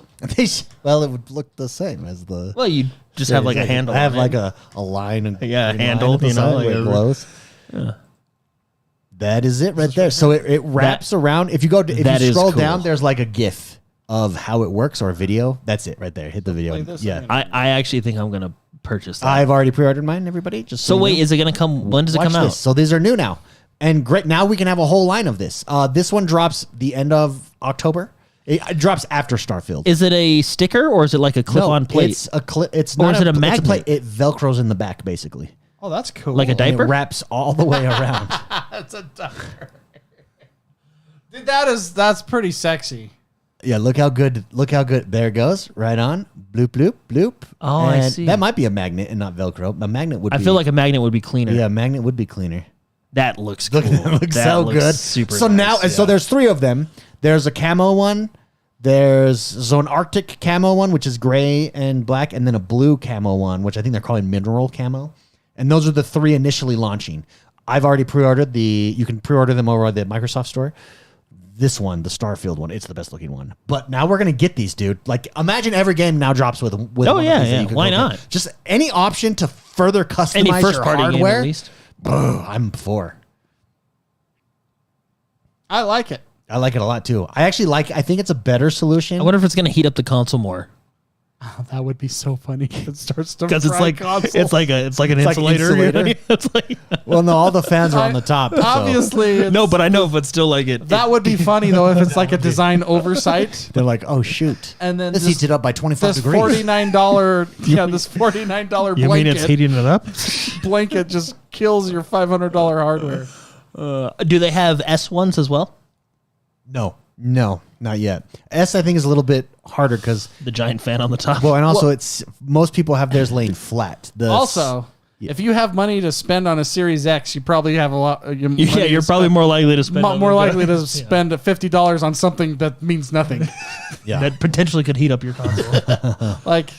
Well, it would look the same as the. Well, you just have like a handle. I have on like it. a line and Yeah, green handle, line at the you know, side like where it a- glows. That is it right there. So it wraps around. If you go, if that you is scroll cool. down, there's like a GIF of how it works or a video. That's it right there. Hit the video. Like this Yeah, again. I actually think I'm gonna purchase that. I've already pre-ordered mine. Everybody, just so you wait, know. is it gonna come? When does it Watch come out? this. So these are new now, and great. Now we can have a whole line of this. This one drops the end of October. It drops after Starfield. Is it a sticker or is it like a clip-on plate? It's a clip. It's Or not is it a it's magnet? plate. It velcros in the back basically. Oh, that's cool. Like a And diaper? it wraps all the way around. That's a diaper. Dude, that's pretty sexy. Yeah, look how good. Look how good. There it goes. Right on. Bloop, bloop, bloop. Oh, I And see. That might be a magnet and not Velcro. A magnet would I be. feel like a magnet would be cleaner. Yeah, a magnet would be cleaner. That looks cool. It looks That so looks good. Super so nice, now, yeah. so there's three of them. There's a camo one. There's Zone Arctic camo one, which is gray and black, and then a blue camo one, which I think they're calling mineral camo. And those are the three initially launching. I've already pre-ordered the. You can pre-order them over at the Microsoft Store. This one, the Starfield one, it's the best looking one. But now we're gonna get these, dude. Like, imagine every game now drops with. Oh, one of yeah, these that yeah. you could Why go not? get. Just any option to further customize Any your first-party game hardware. at least. I'm for. I like it. I like it a lot too. I actually like. I think it's a better solution. I wonder if it's gonna heat up the console more. Oh, that would be so funny. It starts to Because it's fry like console. it's like an like insulator. insulator. It's like Well, no, all the fans are on the top. so- Obviously, it's- no, but I know, but still like it. that would be funny though if it's like a design oversight. They're like, oh shoot, And then this this- heats it up by 25 This degrees. $49, this $49 blanket, heating it up? blanket just kills your $500 hardware. Do they have S ones as well? No, not yet. S, I think, is a little bit harder because, The giant fan on the top. well, and also it's most people have theirs laying flat. Also, if you have money to spend on a Series X, you probably have a lot. You're probably more likely to spend on more it. likely to spend $50 on something that means nothing. yeah. that potentially could heat up your console. Like,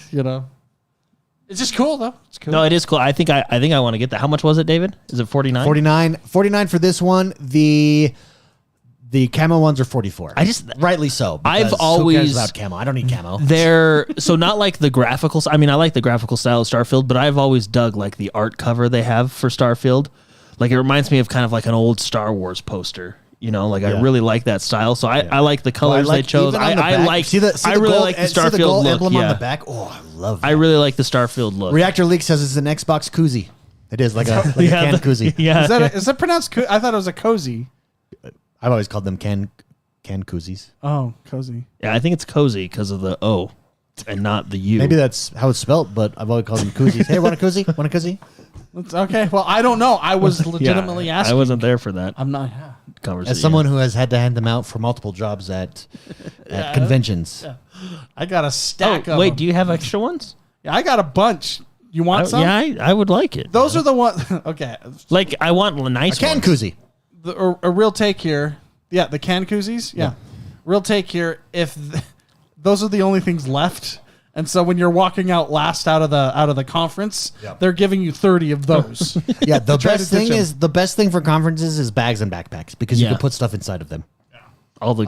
it's just cool though. It's cool. No, it is cool. I think I want to get that. How much was it, David? Is it 49? 49 for this one. The camo ones are 44. Rightly so. I've because who cares always- about camo. I don't need camo. They're so not like the graphical. I mean, I like the graphical style of Starfield, but I've always dug like the art cover they have for Starfield. Like it reminds me of kind of like an old Star Wars poster. I Yeah. really like that style. So I like the colors they chose. even on the I back, like. see the I really gold, like the see the Starfield gold look. emblem Yeah. on the back. Oh, I love that. I really like the Starfield look. Reactor Leak says it's an Xbox koozie. It is like a canned koozie. Yeah. Is that pronounced? I thought it was a cozy. I've always called them canned koozies. Oh, cozy. Yeah, I think it's cozy because of the O and not the U. Maybe that's how it's spelt, but I've always called them koozies. Hey, want a koozie? Want a koozie? It's okay. Well, I don't know. I was legitimately Yeah, asking. I wasn't there for that I'm not. conversation. As someone who has had to hand them out for multiple jobs at conventions. I got a stack of wait, them. do you have extra ones? Yeah, I got a bunch. You want some? Yeah, I would like it. Those are the ones. Okay. Like I want a nice Canned ones. koozie. A real take here. Yeah, the can koozies. Yeah. Real take here. Those are the only things left. And so when you're walking out last out of the conference, they're giving you 30 of those. Yeah, the Try to best ditch thing them. is the best thing for conferences is bags and backpacks because you Yeah. can put stuff inside of them. All the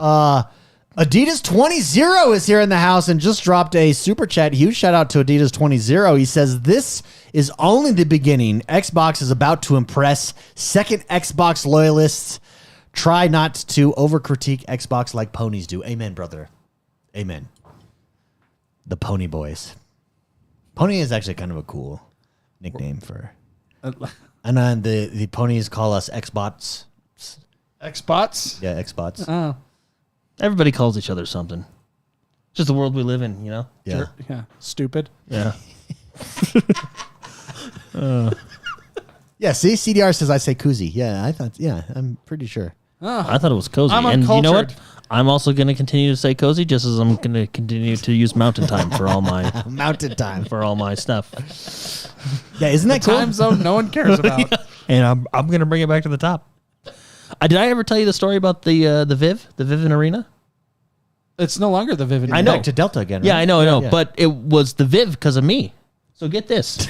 Adidas 20 is here in the house and just dropped a super chat. Huge shout out to Adidas 20. He says, this is only the beginning. Xbox is about to impress second Xbox loyalists. Try not to over critique Xbox like ponies do. Amen, brother. Amen. The Pony Boys. Pony is actually kind of a cool nickname for. And then the ponies call us Xbots. Xbots. Yeah, Xbots. Oh. everybody calls each other something. It's just the world we live in, you know? Yeah. Yeah. Stupid. Yeah. Yeah, see, CDR says I say koozie. Yeah, I thought. Yeah, I'm pretty sure. I thought it was cozy. I'm and you know what? uncultured. I'm also going to continue to say cozy, just as I'm going to continue to use mountain time for all my Mountain time. stuff. Yeah, isn't that cool? Time zone no one cares about. And I'm going to bring it back to the top. Did I ever tell you the story about the Vivint Arena? It's no longer the Vivid. I know. Back to Delta again. Right? Yeah, I know. Yeah. But it was the Viv because of me. So get this.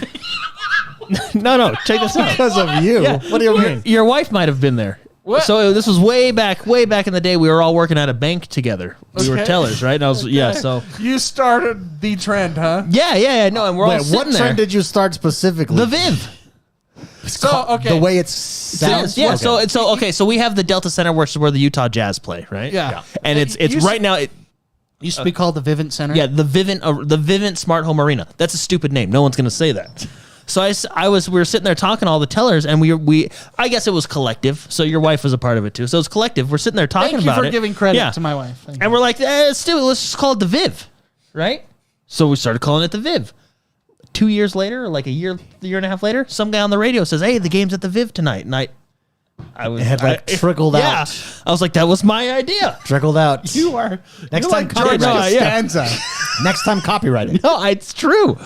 No, check this out. Because of you. Yeah. What do you mean? Your wife might have been there. What? So this was way back in the day. We were all working at a bank together. We were Okay. tellers, right? And I was So You started the trend, huh? yeah. No, and we're all Wait, sitting what there. trend did you start specifically? The Viv. So, okay. The way it sounds. Yeah. Okay. So we have the Delta Center, which is where the Utah Jazz play, right? Yeah. And it's You right now. used to be called the Vivint Center. Yeah, the Vivint Smart Home Arena. That's a stupid name. No one's going to say that. So we were sitting there talking to all the tellers, and we I guess it was collective. So your wife was a part of it too. So it's collective. We're sitting there talking Thank you about for it. giving credit Yeah. to my wife. Thank And you. we're like, it's stupid. Let's just call it the Viv, right? So we started calling it the Viv. 2 years later, like a year and a half later, some guy on the radio says, "Hey, the game's at the Viv tonight." And It had like trickled yeah, out. I was like, that was my idea. Trickled out. You are Next you're time, like George copyright. Costanza. Next time, copyright it. No, it's true.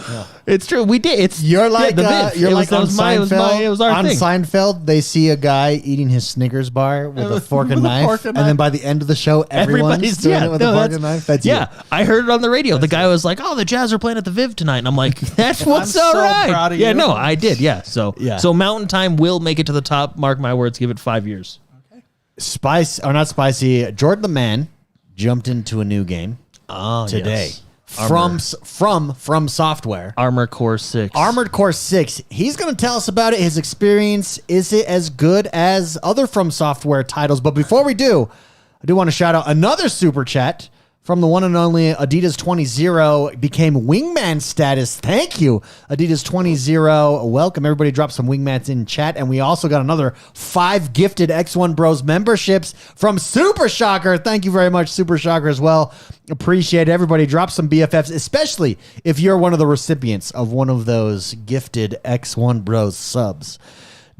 It's true. We did. It's You're like the Viv. you're It like was, on that was my- Seinfeld. It was our on thing. Seinfeld, they see a guy eating his Snickers bar with a fork and With a knife, fork and and then knife. by the end of the show, everyone's doing it with a fork and knife. That's yeah. you. I heard it on the radio. The guy was like, "Oh, the Jazz are playing at the Viv tonight," and I'm like, "That's what's I'm all so right." proud of yeah, you. no, I did. Yeah, so Yeah. so Mountain Time will make it to the top. Mark my words. Give it 5 years. Spice or not spicy? Jordan the Man jumped into a new game Oh, today yes. from Software. Armor Core 6. Armored Core 6. He's going to tell us about it, his experience. Is it as good as other From Software titles? But before we do, I do want to shout out another super chat from the one and only Adidas 20 became wingman status. Thank you, Adidas 20. Welcome. Everybody drop some wingmans in chat. And we also got another 5 gifted XoneBros memberships from Super Shocker. Thank you very much, Super Shocker, as well. Appreciate it. Everybody drop some BFFs, especially if you're one of the recipients of one of those gifted XoneBros subs.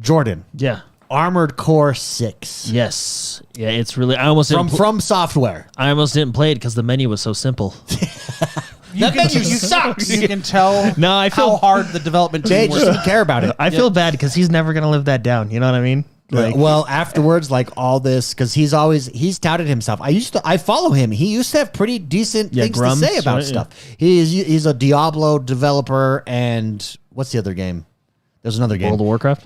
Jordan, Yeah. Armored Core 6. Yes. Yeah. It's really. I almost From Software. I almost didn't play it because the menu was so simple. That menu sucks. You can tell No, I feel- how hard the development They team just works. didn't care about it. I feel bad because he's never gonna live that down. You know what I mean? Like, well, afterwards, like all this, because he's touted himself. I follow him. He used to have pretty decent things Grums, to say about right? stuff. He's a Diablo developer, and what's the other game? There's another game. World of Warcraft.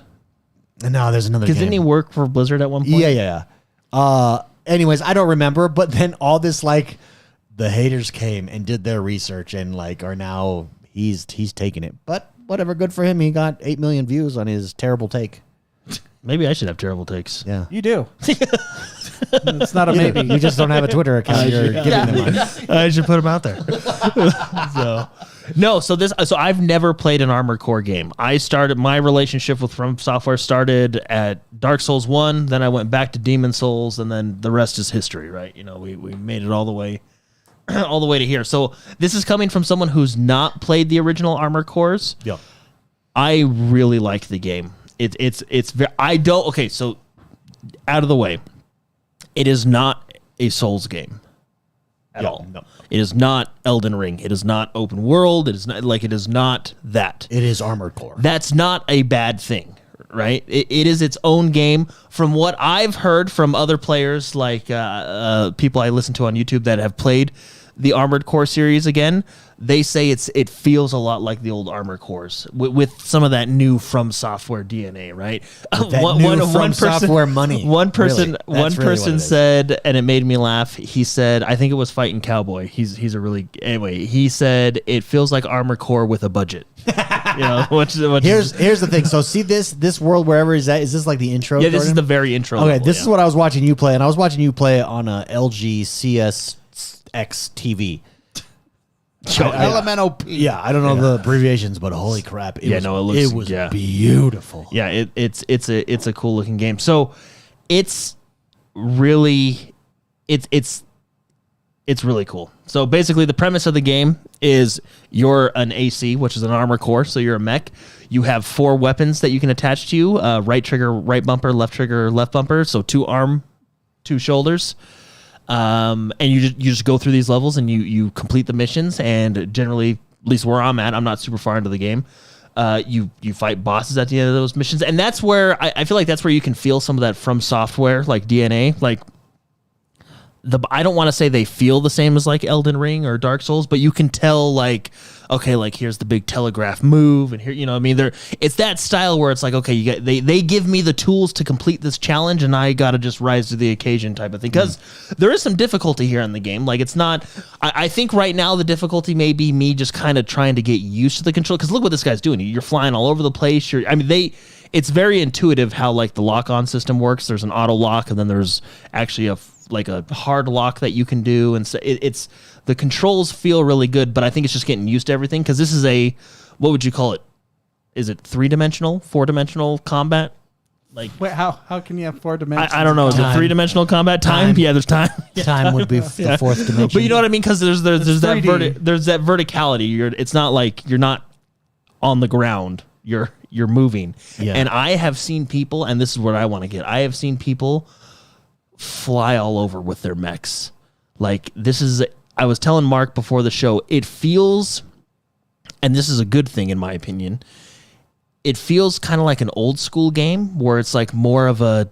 No, there's another game. Because didn't he work for Blizzard at one point? Yeah. Anyways, I don't remember, but then all this, like, the haters came and did their research and like are now he's taking it. But whatever, good for him. He got 8 million views on his terrible take. Maybe I should have terrible takes. Yeah. You do. It's not a You, maybe. you just don't have a Twitter account you're giving them on. I should put them out there. So I've never played an Armored Core game. I started my relationship with From Software started at Dark Souls 1, then I went back to Demon Souls, and then the rest is history, right? You know, we made it all the way all the way to here. So this is coming from someone who's not played the original Armored Cores. Yeah. I really like the game. It's very, I don't okay, so out of the way. It is not a Souls game at all. No. It is not Elden Ring. It is not open world. It is not that. It is Armored Core. That's not a bad thing, right? It is its own game. From what I've heard from other players, like people I listen to on YouTube that have played the Armored Core series again, they say it feels a lot like the old Armored Cores with some of that new From Software DNA, right? That From Software money. One person, Really. That's really what it is. said, and it made me laugh. He said, I think it was Fighting Cowboy. He's a really anyway. He said it feels like Armored Core with a budget. You know, Here's the thing. So see this world wherever he's at. Is this like the intro? yeah, this is Jordan? the very intro. Okay, level, this yeah. is what I was watching you play, and I was watching you play on a LG CSX TV. LMNOP. Yeah, I don't know the abbreviations, but holy crap! It was yeah. beautiful. Yeah, it's a cool looking game. So it's really it's really cool. So basically the premise of the game is you're an AC, which is an armor core, so you're a mech. You have 4 weapons that you can attach to you, right trigger, right bumper, left trigger, left bumper, so 2 arm, 2 shoulders. And you just go through these levels and you complete the missions, and generally, at least where I'm at, I'm not super far into the game. You fight bosses at the end of those missions, and that's where I feel like that's where you can feel some of that From Software like DNA. Like I don't want to say they feel the same as like Elden Ring or Dark Souls, but you can tell like, okay, like here's the big telegraph move, and here, you know, I mean, it's that style where it's like, okay, they give me the tools to complete this challenge, and I got to just rise to the occasion type of thing. Because there is some difficulty here in the game. Like it's not, I think right now the difficulty may be me just kind of trying to get used to the control. Because look what this guy's doing. You're flying all over the place. It's very intuitive how like the lock-on system works. There's an auto lock, and then there's actually a hard lock that you can do, and so it's the controls feel really good, but I think it's just getting used to everything because this is what would you call it? Is it 3-dimensional, 4-dimensional combat? Like wait, how can you have 4 dimensions? I don't know. Is it 3-dimensional combat? Time? Yeah, there's time. Time would be the fourth dimension. But you know what I mean? Because there's that there's that verticality. It's not like you're not on the ground. You're moving. Yeah. And I have seen people, and this is what I want to get. I have seen people fly all over with their mechs. Like I was telling Mark before the show, it feels, and this is a good thing in my opinion, it feels kind of like an old school game where it's like more of a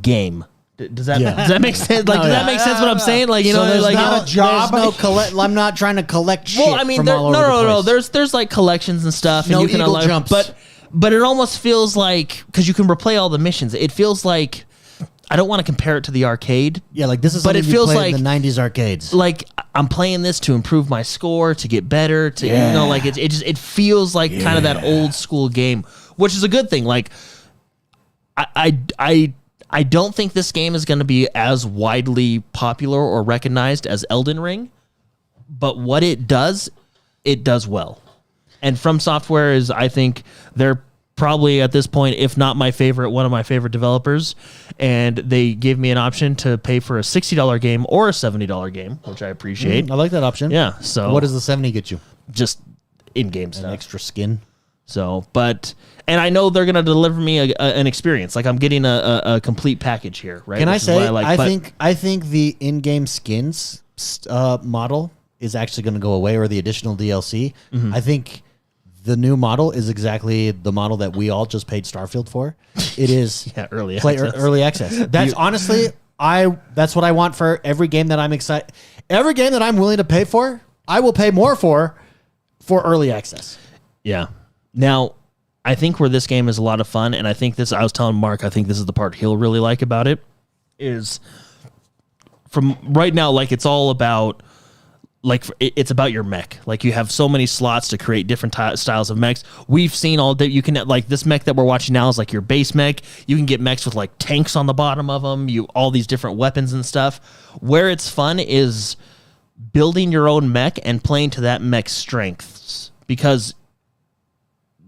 game. Does that make sense? Like, does that make sense what I'm saying? Like, you know, like not a job. I'm not trying to collect shit. Well, I mean, from all over the place. There's like collections and stuff, No and you can eagle jumps. but it almost feels like, because you can replay all the missions. It feels like, I don't want to compare it to the arcade. Yeah, like this is but something it feels you play like in the 90s arcades. Like I'm playing this to improve my score, to get better, to you know, like it feels like kind of that old school game, which is a good thing. Like I don't think this game is going to be as widely popular or recognized as Elden Ring, but what it does well. And From Software is, I think, they're probably at this point, if not one of my favorite developers, and they gave me an option to pay for a $60 game or a $70 game, which I appreciate. I like that option. Yeah. So what does the 70 get you? Just in-game stuff. An extra skin. So, and I know they're going to deliver me an experience. Like I'm getting a complete package here, right? Can I say, I think the in-game skins model is actually going to go away, or the additional DLC. I think the new model is exactly the model that we all just paid Starfield for. It is early access. That's honestly, that's what I want for every game that I'm excited. Every game that I'm willing to pay for, I will pay more for early access. Yeah. Now, I think where this game is a lot of fun, and I was telling Mark, I think this is the part he'll really like about it, is from right now, like it's all about, like it's about your mech. Like you have so many slots to create different styles of mechs. We've seen all that. You can, like this mech that we're watching now is like your base mech. You can get mechs with like tanks on the bottom of them. All these different weapons and stuff. Where it's fun is building your own mech and playing to that mech's strengths, because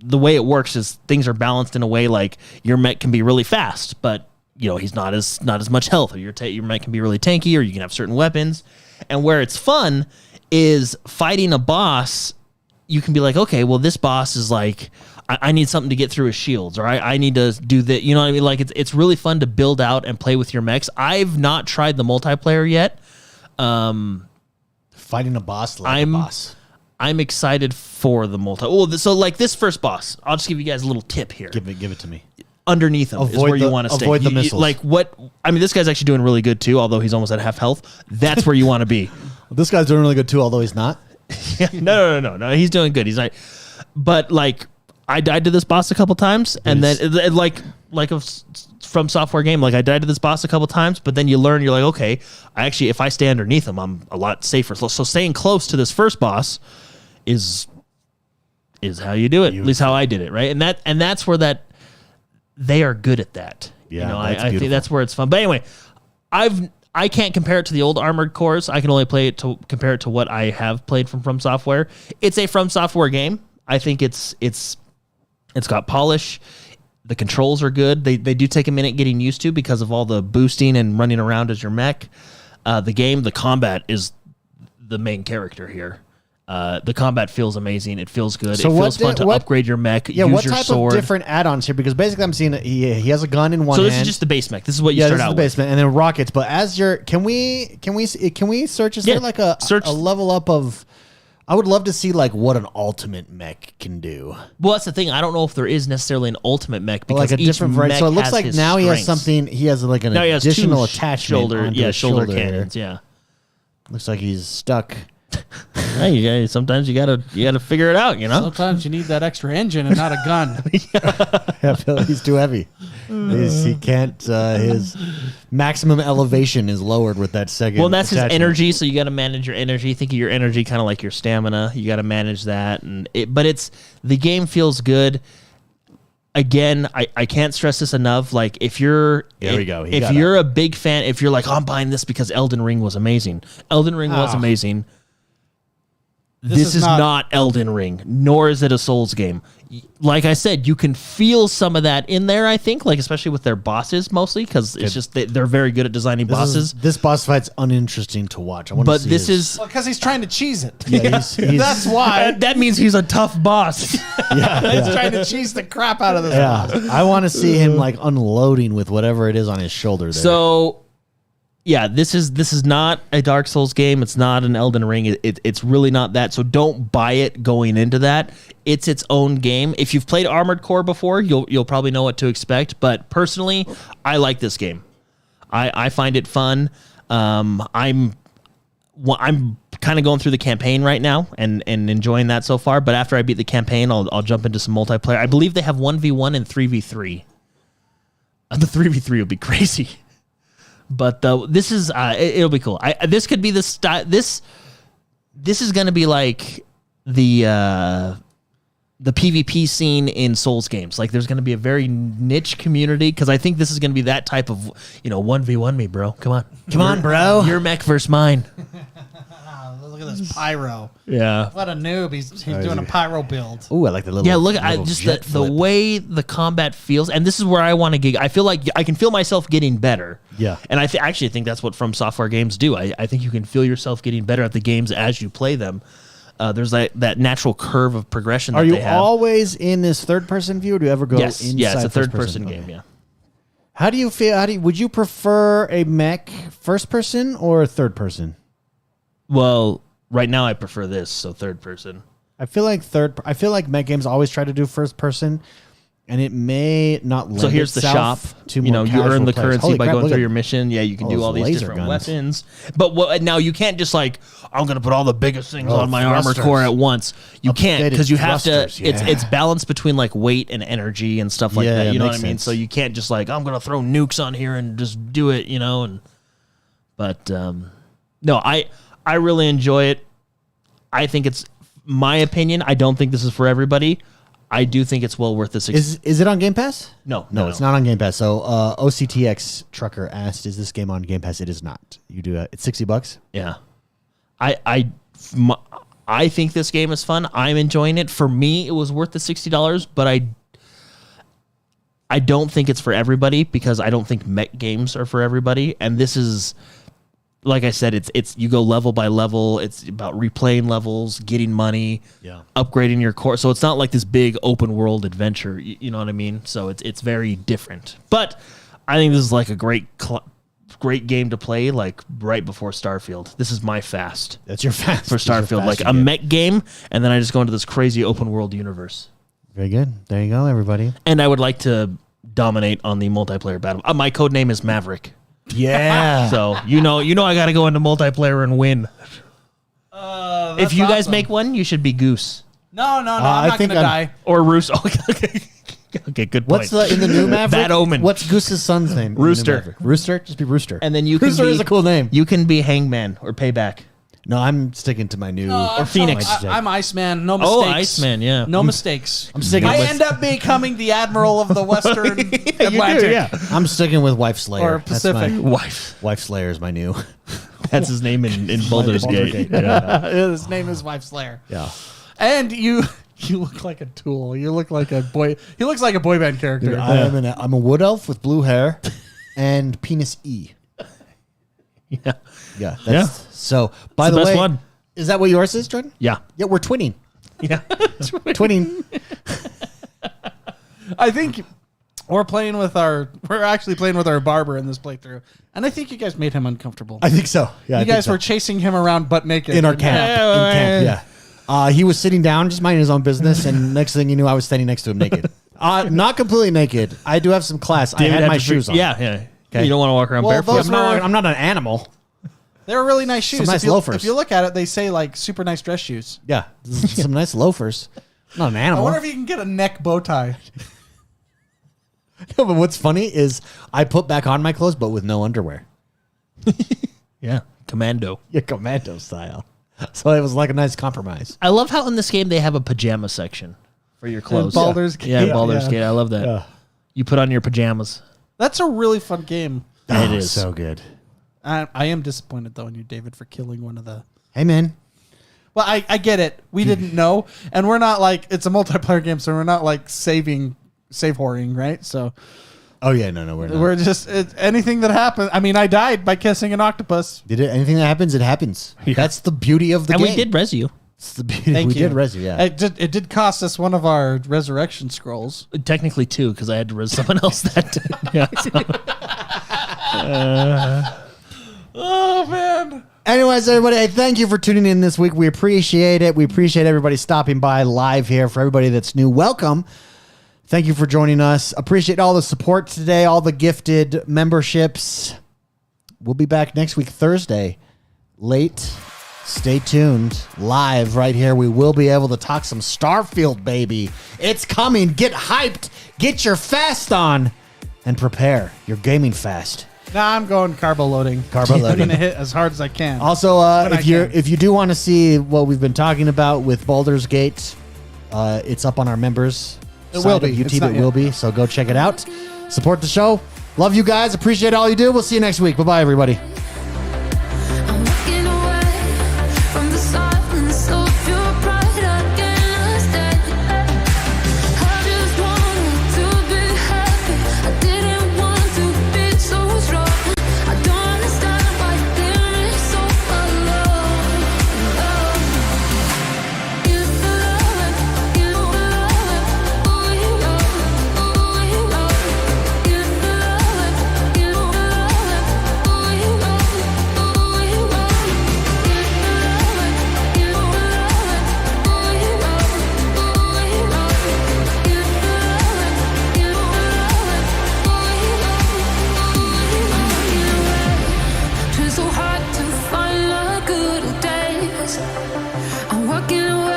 the way it works is things are balanced in a way like your mech can be really fast, but you know he's not as much health. Or your mech can be really tanky, or you can have certain weapons. And where it's fun is fighting a boss. You can be like, okay, well, this boss is like, I need something to get through his shields, or I need to do that. You know what I mean? Like it's really fun to build out and play with your mechs. I've not tried the multiplayer yet. Fighting a boss like a boss. I'm excited for the multi. Oh, so like this first boss, I'll just give you guys a little tip here. Give it to me. Underneath him is where you want to stay. Avoid the missiles. Like what? I mean, this guy's actually doing really good too, although he's almost at half health. That's where you want to be. This guy's doing really good too, although he's not. No. He's doing good. He's like, but like, I died to this boss a couple times, and then like a From Software game, like I died to this boss a couple times, but then you learn, you're like, okay, if I stay underneath him, I'm a lot safer. So staying close to this first boss is how you do it. At least how I did it, right? And that's where they are good at that. Yeah, you know, I think that's where it's fun. But anyway, I can't compare it to the old Armored Cores. I can only compare it to what I have played from Software. It's a From Software game. I think it's got polish. The controls are good. They do take a minute getting used to because of all the boosting and running around as your mech. The combat is the main character here. The combat feels amazing. It feels good. So it feels fun to upgrade your mech. Yeah, use what your type sword. of different add-ons here? Because basically, I'm seeing he has a gun in one hand. So this is just the base mech. This is what you start out with. This is the basement, and then rockets. But as can we search? Is there like a level up of I would love to see like what an ultimate mech can do. Well, that's the thing. I don't know if there is necessarily an ultimate mech because Like a each different variety. mech So it looks has like his now he has strengths. something. He has like an Now he has two additional attachment. onto his shoulder there. cannons. Yeah. Looks like he's stuck. Hey, sometimes you gotta figure it out. You know. Sometimes you need that extra engine and not a gun. I feel like he's too heavy. He can't. His maximum elevation is lowered with that second. Well, that's his attachment. energy, so you got to manage your energy. Think of your energy kind of like your stamina. You got to manage that, but the game feels good. Again, I can't stress this enough. Like if you're you're a big fan, if you're like, oh, I'm buying this because Elden Ring was amazing. Elden Ring was amazing. This is not Elden Ring, nor is it a Souls game. Like I said, you can feel some of that in there, I think, like especially with their bosses mostly, because it's just they're very good at designing bosses. This boss fight's uninteresting to watch. But this is... Because he's trying to cheese it. Yeah, he's That's why. That means he's a tough boss. He's trying to cheese the crap out of this boss. I want to see him like unloading with whatever it is on his shoulder there. So... yeah, this is not a Dark Souls game. It's not an Elden Ring. It's really not that. So don't buy it going into that. It's its own game. If you've played Armored Core before, you'll probably know what to expect. But personally, I like this game. I find it fun. I'm kind of going through the campaign right now and enjoying that so far. But after I beat the campaign, I'll jump into some multiplayer. I believe they have 1v1 and 3v3. The 3v3 would be crazy. But this is it'll be cool. This could be the style. This is going to be like the PvP scene in Souls games. Like there's going to be a very niche community because I think this is going to be that type of 1v1 me, bro. Come on, bro. Your mech versus mine. Look at this pyro. Yeah. What a noob. He's doing a pyro build. Ooh, I like the little. Yeah, look, little just jet the flip. way the combat feels, and this is where I want to get. I feel like I can feel myself getting better. Yeah. And I actually think that's what From Software games do. I think you can feel yourself getting better at the games as you play them. There's that natural curve of progression that Are you they have. always in this third-person view, or do you ever go Yes, inside? yeah, it's a first-person? third-person game, Okay. yeah. How do you feel? Would you prefer a mech first-person or third-person? Well, right now I prefer this, so third-person. I feel like mech games always try to do first-person, and it may not. Lend So here's the shop. itself to You more you earn the casual players. currency Holy by crap, going look through at your mission. Yeah, you can do those all these laser different guns. weapons. But now you can't just like, I'm going to put all the biggest things Oh, on my armor thrusters. core at once. You can't Updated because you have to. thrusters, yeah. It's balanced between like weight and energy and stuff like Yeah, that. it You know what I makes mean? sense. So you can't just like, I'm going to throw nukes on here and just do it. But no, I really enjoy it. I think it's my opinion. I don't think this is for everybody. I do think it's well worth the $60. Is it on Game Pass? No, It's not on Game Pass. So OCTX Trucker asked, "Is this game on Game Pass?" It is not. You do it. It's $60. Yeah, I think this game is fun. I'm enjoying it. For me, it was worth the $60, but I don't think it's for everybody because I don't think mech games are for everybody. And this is, like I said, it's you go level by level. It's about replaying levels, getting money, upgrading your core. So it's not like this big open world adventure. You know what I mean? So it's very different. But I think this is like a great game to play like right before Starfield. This is my fast. That's your fast For Starfield, like a mech game, and then I just go into this crazy open world universe. Very good. There you go, everybody. And I would like to dominate on the multiplayer battle. My code name is Maverick. Yeah. So you know I got to go into multiplayer and win. If you guys make one, you should be Goose No, I'm not going to die. or Rooster. Okay, good point. What's in the new Maverick? Bad Omen. What's Goose's son's name? in the new Rooster. Maverick? Rooster? Just be Rooster. And then you Rooster can be, is a cool name. You can be Hangman or Payback. No, I'm sticking to my new. Or Phoenix. I'm Iceman. No mistakes. Oh, Iceman, yeah. No mistakes. I'm sticking I with. end up becoming the admiral of the Western Atlantic. I'm sticking with Wife Slayer. Or Pacific. That's Wife. Wife Slayer is my new. That's his name in Baldur's Gate. Yeah. His name is Wife Slayer. Yeah. And you look like a tool. You look like a boy. He looks like a boy band character. Dude, I'm a wood elf with blue hair and penis E. Yeah. Yeah. So, by It's the the best way, one. is that what yours is, Jordan? Yeah. Yeah, we're twinning. Yeah. Twinning. I think we're actually playing with our barber in this playthrough, and I think you guys made him uncomfortable. I think so. Yeah, you guys were chasing him around butt naked in our And- camp. Yeah, In camp. Yeah. He was sitting down, just minding his own business, and next thing you knew, I was standing next to him naked. Not completely naked. I do have some class. I had my shoes on. Yeah. You don't want to walk around barefoot. those I'm not an animal. They were really nice shoes. Some nice loafers. If you look at it, they say like super nice dress shoes. Yeah, some nice loafers. Not an I animal. wonder if you can get a neck bow tie. No, but what's funny is I put back on my clothes, but with no underwear. Yeah. Commando. Yeah, commando style. So it was like a nice compromise. I love how in this game they have a pajama section for your clothes. Baldur's Gate. Yeah, Baldur's Gate. I love that. Yeah. You put on your pajamas. That's a really fun game. It is. So good. I am disappointed though in you, David, for killing one of the. Hey, man. Well, I get it. We didn't know, and we're not like it's a multiplayer game, so we're not like save whoring, right? So Oh, yeah, no, we're not. we're just anything that happened. I mean, I died by kissing an octopus. Did it? Anything that happens, it happens. Yeah. That's the beauty of the And game. we did res you. It's the beauty. Thank we you. did res you, yeah. It did cost us one of our resurrection scrolls. Technically two, because I had to res someone else that day. Yeah, Oh man. Anyways, everybody, hey, thank you for tuning in this week. We appreciate it. We appreciate everybody stopping by live here. For everybody that's new, welcome. Thank you for joining us. Appreciate all the support today, all the gifted memberships. We'll be back next week, Thursday, late. Stay tuned. Live right here. We will be able to talk some Starfield, baby. It's coming. Get hyped. Get your fast on. And prepare your gaming fast. Nah, I'm going carbo loading. Carbo I'm loading. gonna hit as hard as I can. Also, When I can. if you do want to see what we've been talking about with Baldur's Gate, it's up on our members. It side will of be. It's YouTube. not It will yet. be. So go check it out. Support the show. Love you guys. Appreciate all you do. We'll see you next week. Bye bye, everybody. I'm walking away from the silence of your pride against it. I just wanted to be happy. I didn't want to be so strong. I don't understand why there is so alone. You love it, you love it, oh you love it, oh you love it. You love it, you love it, oh you love it, oh you love it. You love it, you love it, oh you love it, oh you love it. You love it, you love it, oh you love it. Trying so hard to find the good days. I'm walking away